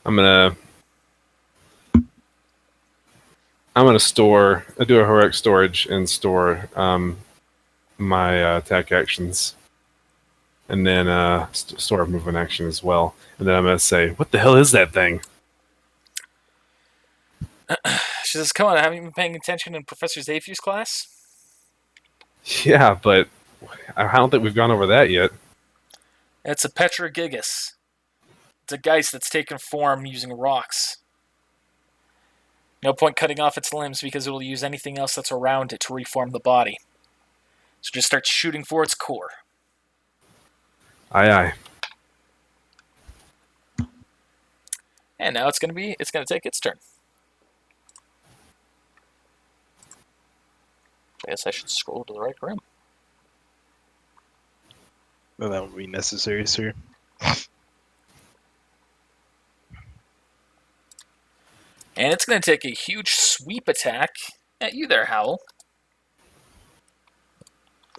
I'm gonna store. I do a heroic storage and store my attack actions, and then store a movement action as well. And then I'm gonna say, "What the hell is that thing?" She says, come on, haven't you been paying attention in Professor Xavier's class? Yeah, but I don't think we've gone over that yet. It's a Petrogigas. It's a geist that's taken form using rocks. No point cutting off its limbs because it will use anything else that's around it to reform the body. So just start shooting for its core. Aye, aye. And now it's gonna take its turn. I guess I should scroll to the right room. No, that would be necessary, sir. And it's going to take a huge sweep attack at you there, Howl.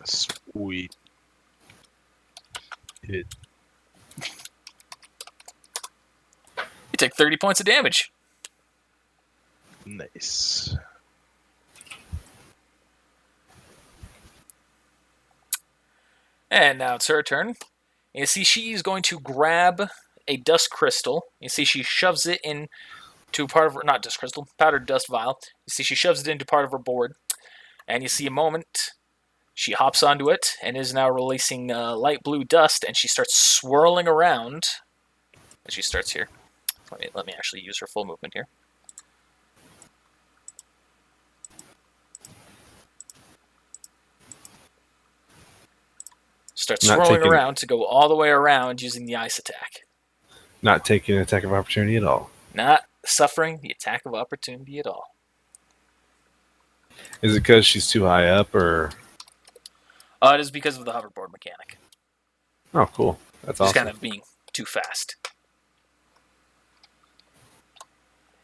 Sweet. Hit. You take 30 points of damage. Nice. And now it's her turn. You see she's going to grab a dust crystal. You see she shoves it into part of her, not dust crystal, powdered dust vial. You see she shoves it into part of her board. And you see a moment, she hops onto it and is now releasing light blue dust, and she starts swirling around. And she starts here. Let me actually use her full movement here. Starts swirling around to go all the way around using the ice attack. Not taking an attack of opportunity at all. Not suffering the attack of opportunity at all. Is it because she's too high up, or? It is because of the hoverboard mechanic. Oh, cool. That's awesome. Just kind of being too fast.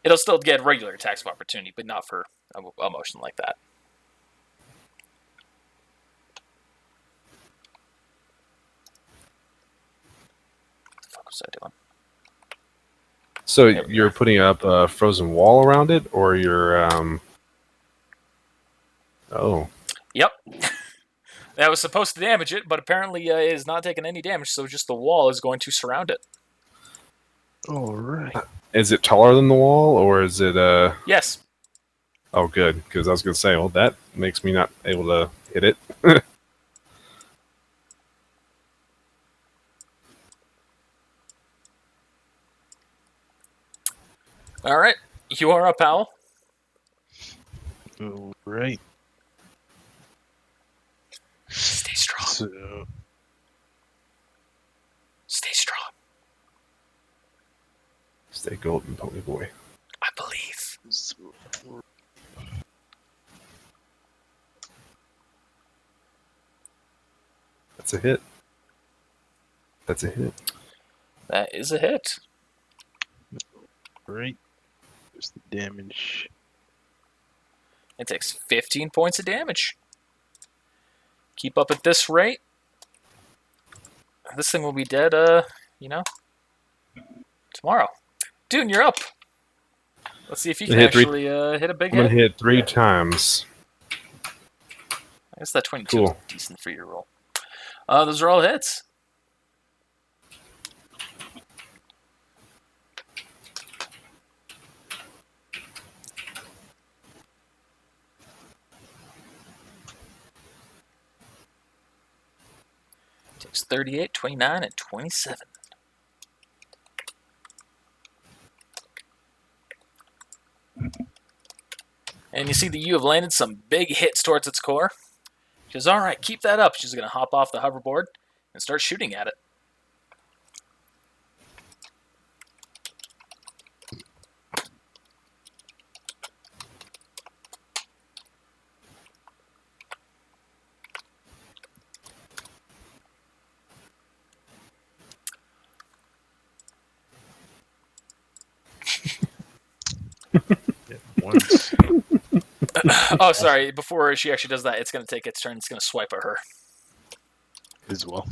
It'll still get regular attacks of opportunity, but not for a motion like that. What the fuck was I doing? So you're putting up a frozen wall around it, or you're Oh. Yep. That was supposed to damage it, but apparently it is not taking any damage, so just the wall is going to surround it. All right. Is it taller than the wall, or is it Yes. Oh, good, because I was going to say, well, that makes me not able to hit it. All right. You are up, Owl. All right. Stay strong. So, Stay strong. Stay golden, pony boy. I believe. That's a hit. That's a hit. That is a hit. right. There's the damage. It takes 15 points of damage. Keep up at this rate. This thing will be dead, Tomorrow. Dune, you're up. Let's see if you can Hit three- actually hit a big I'm gonna hit. hit 3 times. I guess that 22 Cool. is decent for your roll. Those are all hits. Takes 38, 29, and 27. And you see that you have landed some big hits towards its core. She goes, all right, keep that up. She's going to hop off the hoverboard and start shooting at it. Yeah, once. Oh, sorry. Before she actually does that, it's going to take its turn. It's going to swipe at her. As well.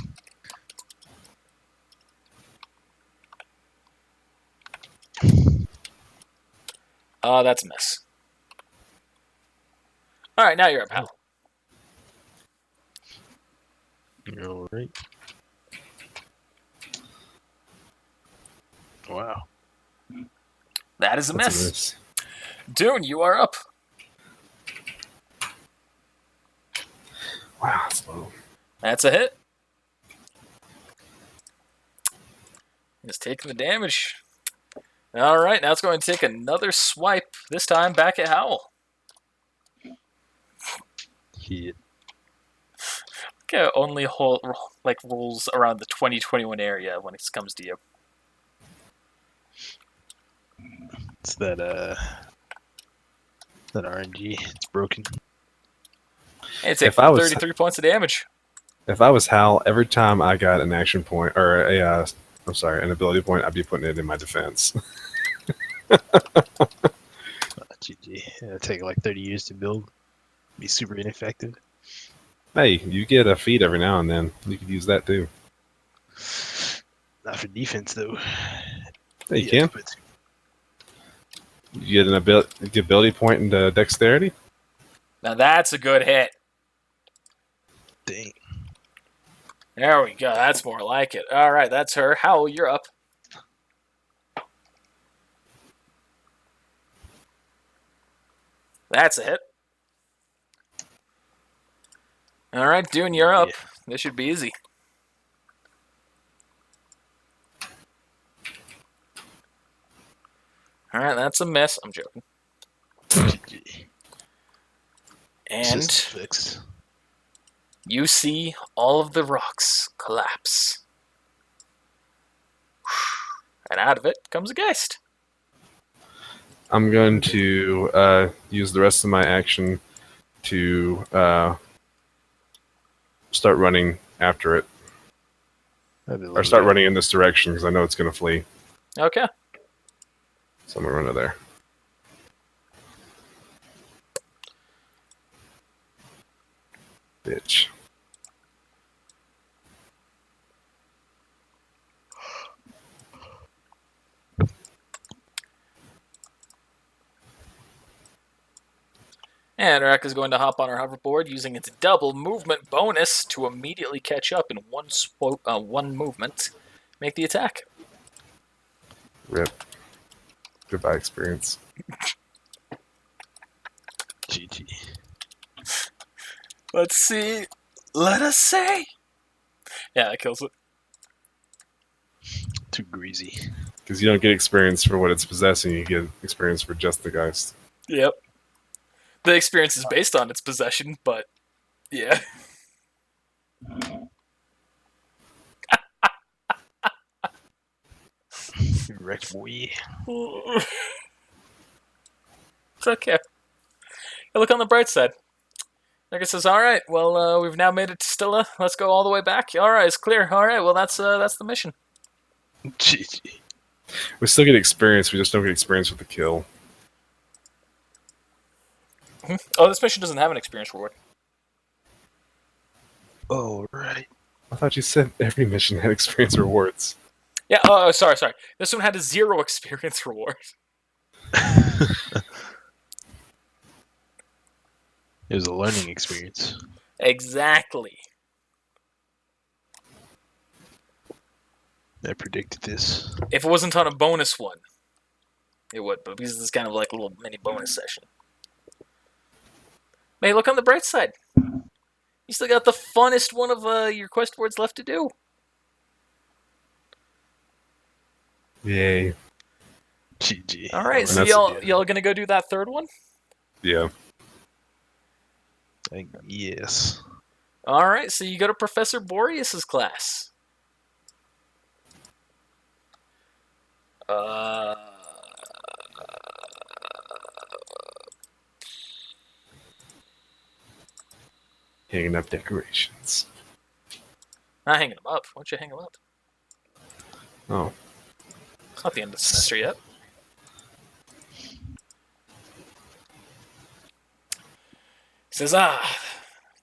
That's a miss. All right, now you're up, Hal. All right. Wow. That is a That's miss. a miss. Dune, you are up. Wow, that's low. That's a hit. It's taking the damage. All right, now it's going to take another swipe, this time back at Howl. Hit. Okay, only rolls around the 2021 area when it comes to you. It's that RNG. It's broken. Hey, it's If taking I was- 33 points of damage. If I was Hal, every time I got an action point or an ability point, I'd be putting it in my defense. GG. It'll take like 30 years to build. Be super ineffective. Hey, you get a feat every now and then. You could use that too. Not for defense though. Hey, you Yeah, can. but You get an ability point into dexterity. Now that's a good hit. dang. There we go. That's more like it. All right, that's her. Howl, you're up. That's a hit. All right, Dune, you're up. Yeah. This should be easy. All right, that's a miss. I'm joking. GG. And System fixed. you see all of the rocks collapse. And out of it comes a Geist. I'm going to use the rest of my action to start running after it, or start running in this direction because I know it's going to flee. Okay. So I'm going to run to there. Bitch. And Rack is going to hop on her hoverboard using its double movement bonus to immediately catch up in one movement. Make the attack. Rip. Goodbye experience. GG. Let's see. Let us say. Yeah, that kills it. Too greasy. Because you don't get experience for what it's possessing, you get experience for just the Geist. Yep. The experience is based on its possession, but yeah. Wrecked boy. It's okay. I look on the bright side. Like says, all right, well, we've now made it to Stilla. Let's go all the way back. All right, it's clear. All right, well, that's the mission. GG. We still get experience, we just don't get experience with the kill. Oh, this mission doesn't have an experience reward. Oh, right. I thought you said every mission had experience rewards. Yeah. Oh, sorry. This one had a 0 experience reward. It was a learning experience. Exactly. I predicted this. If it wasn't on a bonus one, it would. But because this is kind of like a little mini bonus session. Hey, look on the bright side. You still got the funnest one of your quest boards left to do. Yay. GG. All right, so y'all gonna go do that third one? Yeah. Yes. All right, so you go to Professor Boreas's class. Hanging up decorations. Not hanging them up. Why don't you hang them up? Oh. It's not the end of the semester yet. He says,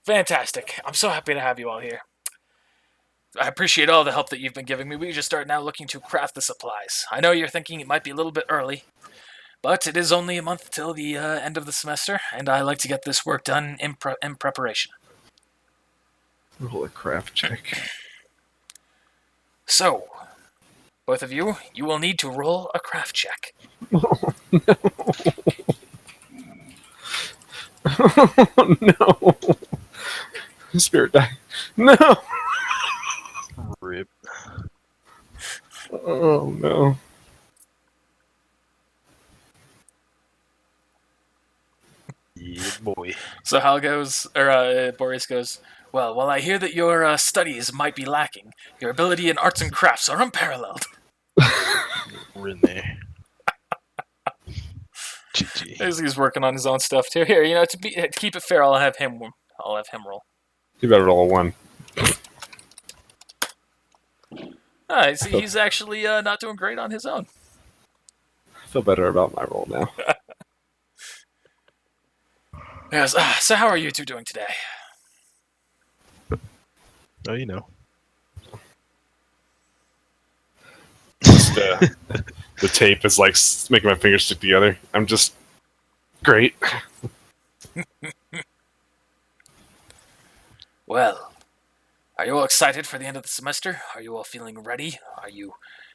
fantastic. I'm so happy to have you all here. I appreciate all the help that you've been giving me. We just start now looking to craft the supplies. I know you're thinking it might be a little bit early, but it is only a month till the end of the semester, and I like to get this work done in preparation. Roll a craft check. So, both of you, you will need to roll a craft check. Oh, no. Spirit die. No. RIP. Oh, no. Yeah, boy. So Hal goes, or Boreas goes, well, while I hear that your studies might be lacking, your ability in arts and crafts are unparalleled. We're in there. GG. As he's working on his own stuff too. Here, to keep it fair, I'll have him roll. You better roll a 1. Alright, see, he's actually not doing great on his own. I feel better about my roll now. Yes, so how are you two doing today? Oh, you know. Just, the tape is like making my fingers stick together. I'm just great. Well, are you all excited for the end of the semester? Are you all feeling ready? Are you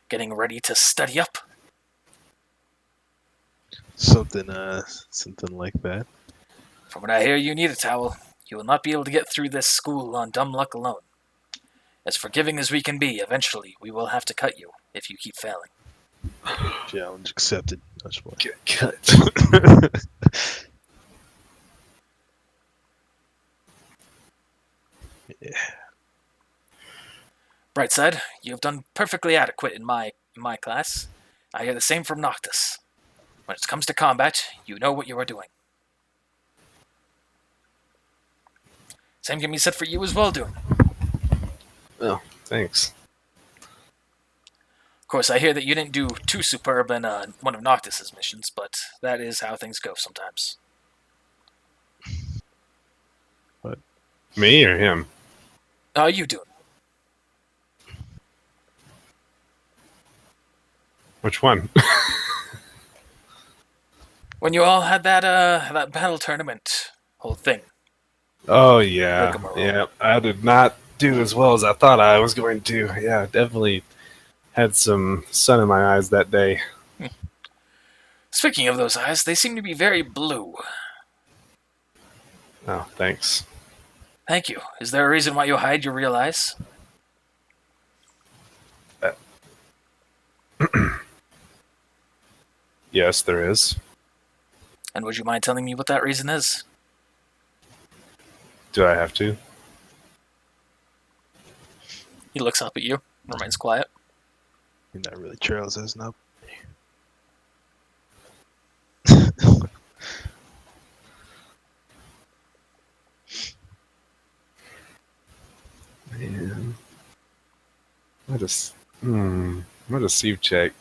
getting ready to study up? Something like that. From what I hear, you need a towel. You will not be able to get through this school on dumb luck alone. As forgiving as we can be, eventually we will have to cut you if you keep failing. Challenge accepted. That's what. Get cut. Yeah. Brightside, you have done perfectly adequate in my class. I hear the same from Noctis. When it comes to combat, you know what you are doing. Same can be said for you as well, Dune. Oh, thanks. Of course, I hear that you didn't do too superb in one of Noctis's missions, but that is how things go sometimes. What? Me or him? You, Dune. Which one? When you all had that battle tournament whole thing. Oh, yeah. Rigmarole. Yeah, I did not do as well as I thought I was going to. Yeah, definitely had some sun in my eyes that day. Speaking of those eyes, they seem to be very blue. Oh, thanks. Thank you. Is there a reason why you hide your real eyes? Yes, there is. And would you mind telling me what that reason is? Do I have to? He looks up at you, remains quiet. You're not really Charles as up. Man. What a deceive check.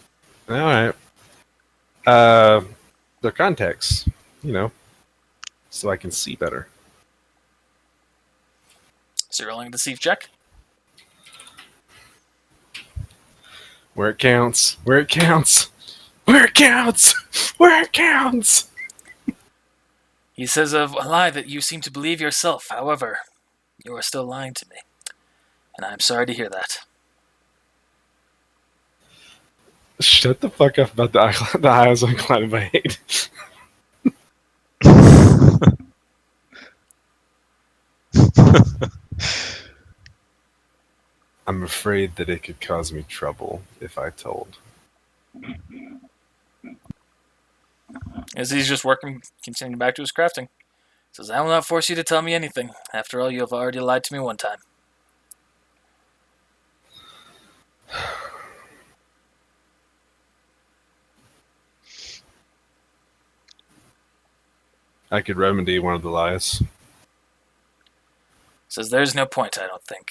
Alright. Their contacts, so I can see better. So you're rolling a deceive check? Where it counts. Where it counts. Where it counts. Where it counts. He says of a lie that you seem to believe yourself. However, you are still lying to me. And I'm sorry to hear that. Shut the fuck up about the eyes on Climate by Hate. I'm afraid that it could cause me trouble if I told. As he's just working, continuing back to his crafting. Says, I will not force you to tell me anything. After all, you have already lied to me one time. I could remedy one of the lies. Says, there's no point, I don't think.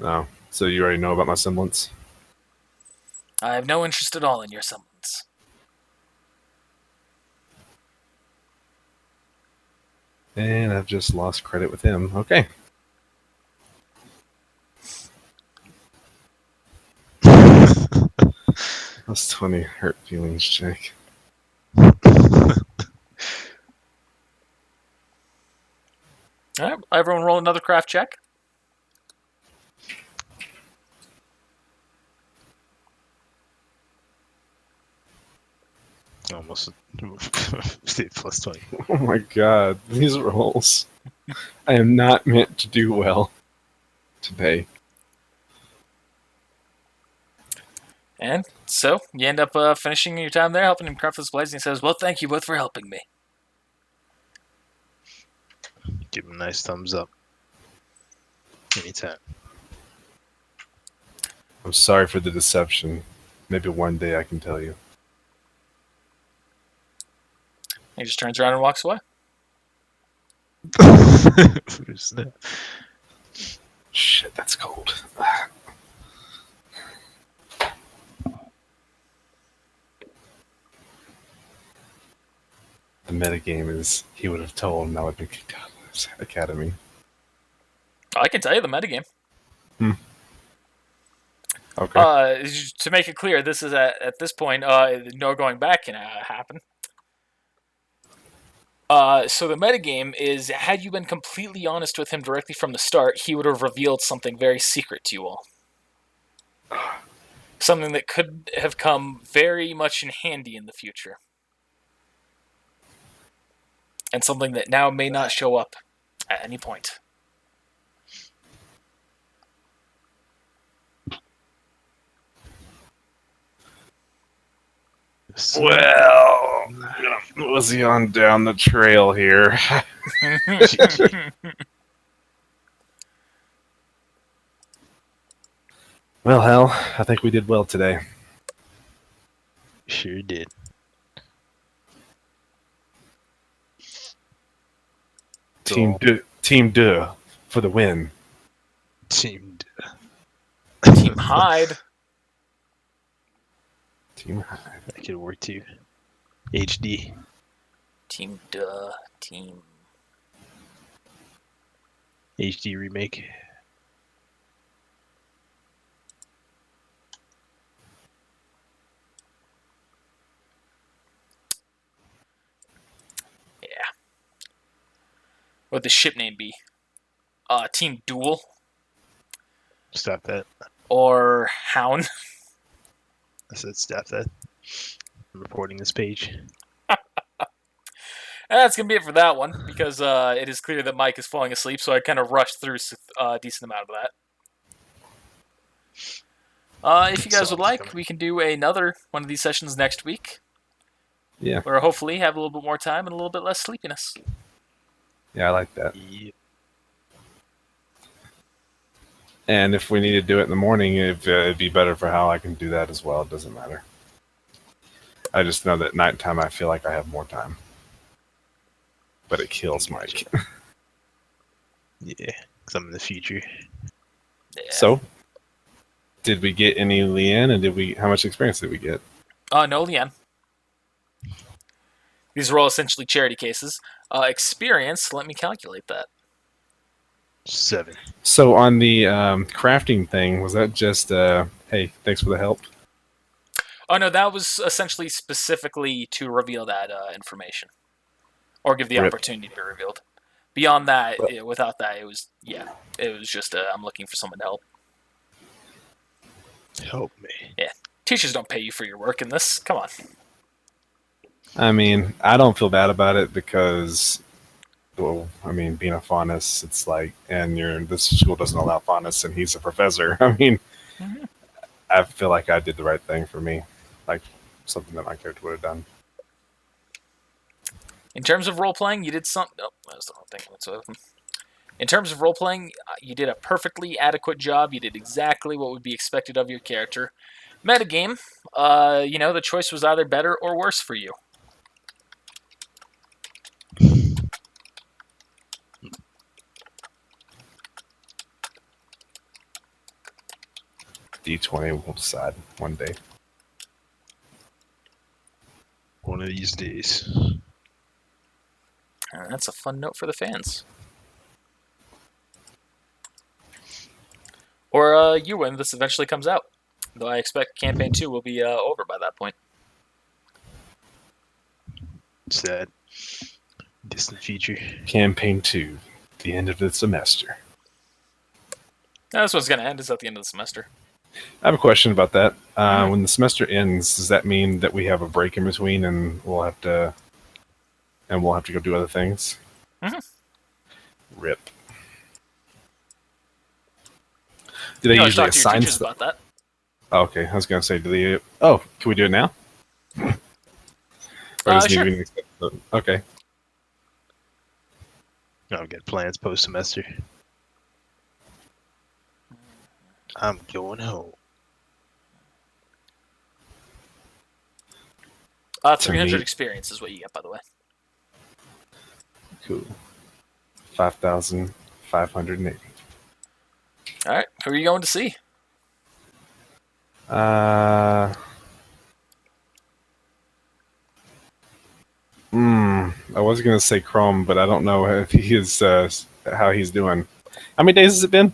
No. So you already know about my semblance? I have no interest at all in your semblance. And I've just lost credit with him. Okay. Plus 20 hurt feelings check. Alright, everyone roll another craft check. Almost plus 20. Oh my god, these rolls. I am not meant to do well today. And so, you end up finishing your time there, helping him craft this blaze, and he says, well, thank you both for helping me. Give him a nice thumbs up. Anytime. I'm sorry for the deception. Maybe one day I can tell you. He just turns around and walks away. Shit, that's cold. The metagame is he would have told and I would have been kicked out of this academy. I can tell you the metagame. Okay. To make it clear, this is at this point, no going back can happen. So the metagame is, had you been completely honest with him directly from the start, he would have revealed something very secret to you all. Something that could have come very much in handy in the future. And something that now may not show up at any point. Well, was he on down the trail here? Well, hell, I think we did well today. Sure did. Team Deux for the win. Team Hyde. Team High. That could work too. HD. Team. HD remake. Yeah. What would the ship name be? Team Duel? Stop that. Or Hound? I said stop that. I'm reporting this page. That's going to be it for that one, because it is clear that Mike is falling asleep, so I kind of rushed through a decent amount of that. If you guys would like, we can do another one of these sessions next week. Yeah. Where hopefully have a little bit more time and a little bit less sleepiness. Yeah, I like that. Yeah. And if we need to do it in the morning, it'd be better for how I can do that as well. It doesn't matter. I just know that nighttime I feel like I have more time. But it kills Mike. Yeah, because I'm in the future. Yeah. So, did we get any Leanne, and how much experience did we get? No, Leanne. These are all essentially charity cases. Experience, let me calculate that. 7. So on the crafting thing, was that just hey, thanks for the help? Oh no, that was essentially specifically to reveal that information, or give the Rip. opportunity to be revealed. Beyond that, Well- without that, it was just I'm looking for someone to help. Help me. Teachers don't pay you for your work in this. Come on. I mean, I don't feel bad about it because, well, I mean, being a faunus, it's like, and this school doesn't allow faunus, and he's a professor. I mean, Mhm. I feel like I did the right thing for me, like something that my character would have done. In terms of role playing, you did something. Oh, that was the wrong thing. Whatsoever. In terms of role playing, you did a perfectly adequate job. You did exactly what would be expected of your character. Metagame, the choice was either better or worse for you. D20 will decide one day. One of these days. That's a fun note for the fans. Or you when this eventually comes out. Though I expect Campaign 2 will be over by that point. Sad. Distant future. Campaign 2, the end of the semester. That's what's going to end, is at the end of the semester. I have a question about that. When the semester ends, does that mean that we have a break in between and we'll have to go do other things? Mhm. Rip. Do they You usually talk to your assign teachers stuff? about that. Oh, okay, I was gonna say, do they? Oh, can we do it now? Or does it Sure. need to be next episode? Okay. I've got plans post semester. I'm going home. 300 meet. experience is what you get, by the way. Cool. 5,580. All right, who are you going to see? I was gonna say Chrome, but I don't know if he is how he's doing. How many days has it been?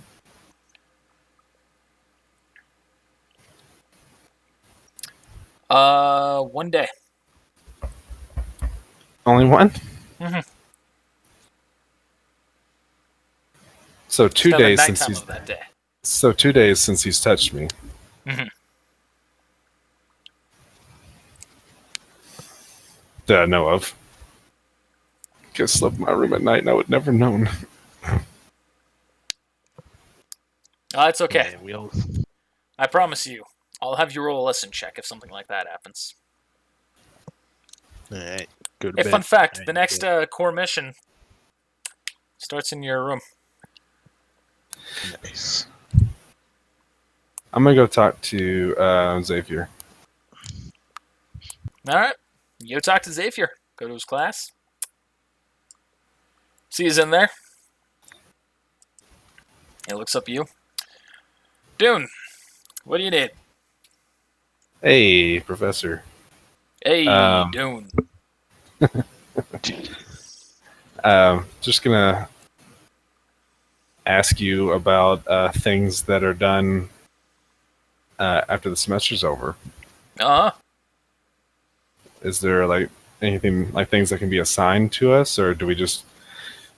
One day. Only one. Mhm. So 2 Spend the days since nighttime he's of that day. 2 days since he's touched me. Mhm. That I know of. Guess slept in my room at night and I would never known. It's okay. Man, we all. I promise you, I'll have you roll a lesson check if something like that happens. Alright. Go to Hey, bed. fun fact, Alright, the next core mission starts in your room. Nice. I'm gonna go talk to Xavier. All right, you go talk to Xavier. Go to his class. See he's in there. He looks up at you. Dune, what do you need? Hey, Professor. Hey, Um, Dune. Just gonna ask you about things that are done after the semester's over. Uh-huh. Is there like anything like things that can be assigned to us, or do we just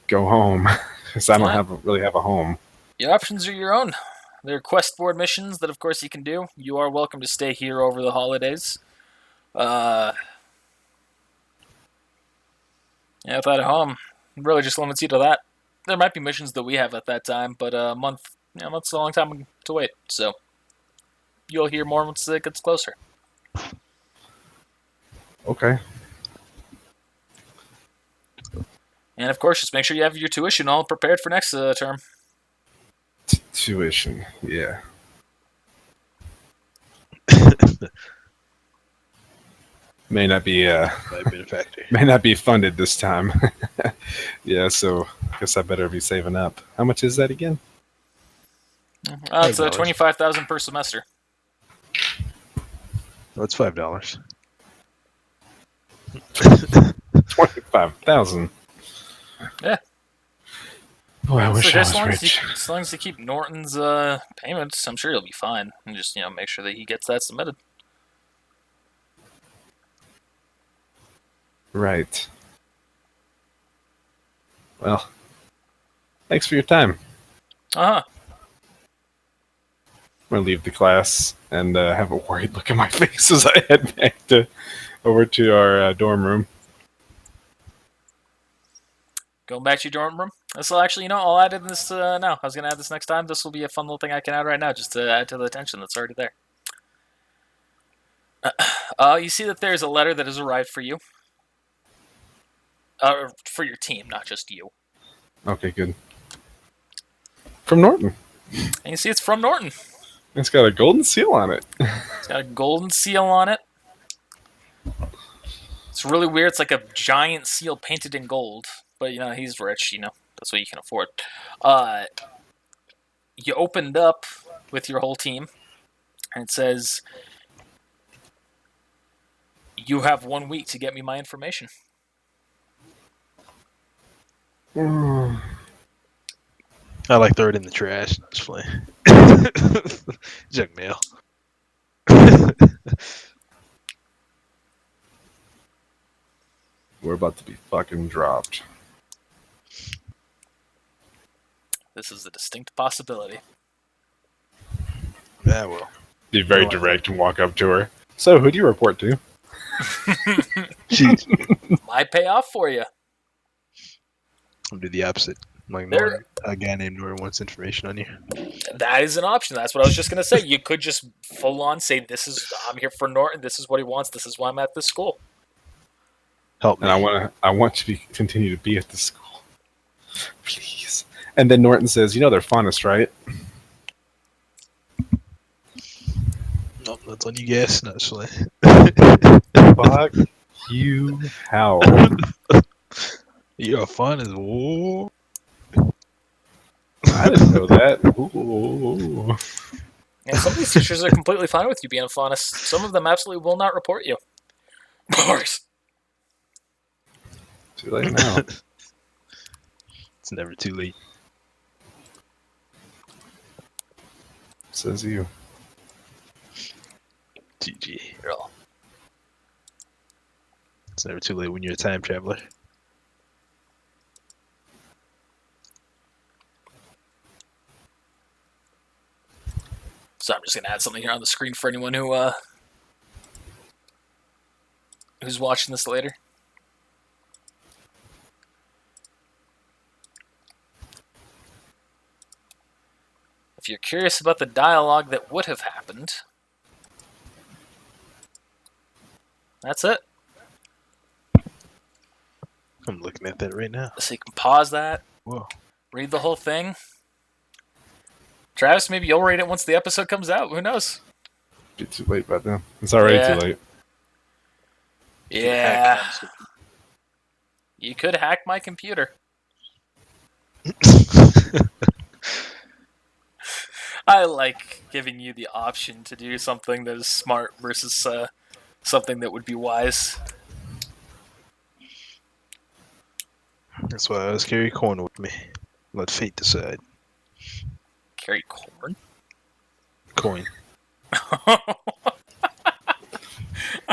go home? Because I don't really have a home. Your options are your own. There are quest board missions that, of course, you can do. You are welcome to stay here over the holidays. If at home, it really just limits you to that. There might be missions that we have at that time, but a month's a long time to wait. So you'll hear more once it gets closer. Okay. And of course, just make sure you have your tuition all prepared for next term. Tuition, yeah. May not be Might have been a factor. may not be funded this time. Yeah, so I guess I better be saving up. How much is that again? It's $5. 25,000 per semester. That's $5. 25,000. Yeah. Oh, I wish I as was long rich. as long as you keep Norton's payments, I'm sure he'll be fine. And just make sure that he gets that submitted. Right. Well, thanks for your time. Uh huh. I'm gonna leave the class and have a worried look at my face as I head back over to our dorm room. Going back to your dorm room. This will actually, I'll add in this now. I was gonna add this next time. This will be a fun little thing I can add right now, just to add to the tension that's already there. You see that there's a letter that has arrived for you. For your team, not just you. Okay, good. From Norton. And you see it's from Norton. It's got a golden seal on it. It's got a golden seal on it. It's really weird. It's like a giant seal painted in gold. But, he's rich, That's what you can afford. You opened up with your whole team. And it says, you have 1 week to get me my information. I like throw it in the trash. That's funny. Junk mail. We're about to be fucking dropped. This is a distinct possibility. Yeah, well. Be very direct and walk up to her. So, who do you report to? Might pay off for you. I'll do the opposite. Like, a guy named Norton wants information on you. That is an option. That's what I was just going to say. You could just full on say, I'm here for Norton. This is what he wants. This is why I'm at this school. Help me. And I want to continue to be at this school. Please. And then Norton says, they're funnest, right? No, that's on you guess. No, it's fine. Fuck you, how? You're fun as whoa. I didn't know that. Ooh. And some of these teachers are completely fine with you being a faunus. Some of them absolutely will not report you. Bars. Too late now. It's never too late. Says you. GG. Girl. It's never too late when you're a time traveler. So I'm just going to add something here on the screen for anyone who's watching this later. If you're curious about the dialogue that would have happened, that's it. I'm looking at that right now. So you can pause that, Whoa. read the whole thing. Travis, maybe you'll read it once the episode comes out. Who knows? Be too late by then. It's already Yeah. too late. Yeah. You could hack my computer. I like giving you the option to do something that is smart versus something that would be wise. That's why I always carry corn with me. Let fate decide. Carry corn? Coin. I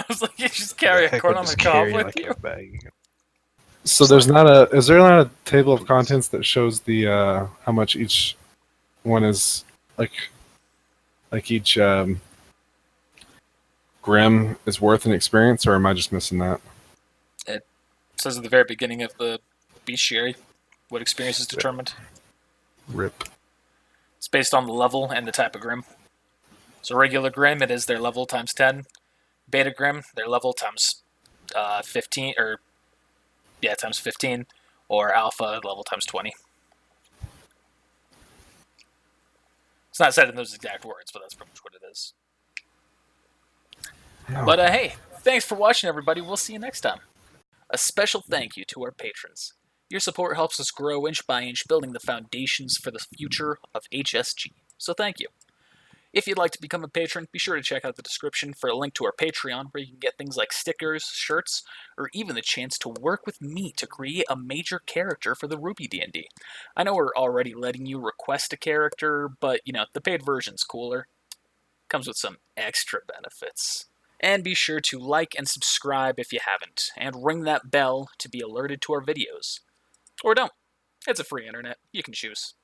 was like, you just carry a corn on the cob with you? Bag. So is there not a table of contents that shows the how much each one is like each Grim is worth an experience, or am I just missing that? It says at the very beginning of the bestiary what experience is determined. Rip. It's based on the level and the type of Grim. So regular Grim, it is their level times 10. Beta Grim, their level times 15, times 15. Or Alpha, level times 20. It's not said in those exact words, but that's pretty much what it is. No. But hey, thanks for watching, everybody. We'll see you next time. A special thank you to our patrons. Your support helps us grow inch by inch, building the foundations for the future of HSG. So thank you. If you'd like to become a patron, be sure to check out the description for a link to our Patreon, where you can get things like stickers, shirts, or even the chance to work with me to create a major character for the RWBY D&D. I know we're already letting you request a character, but, the paid version's cooler. Comes with some extra benefits. And be sure to like and subscribe if you haven't, and ring that bell to be alerted to our videos. Or don't. It's a free internet. You can choose.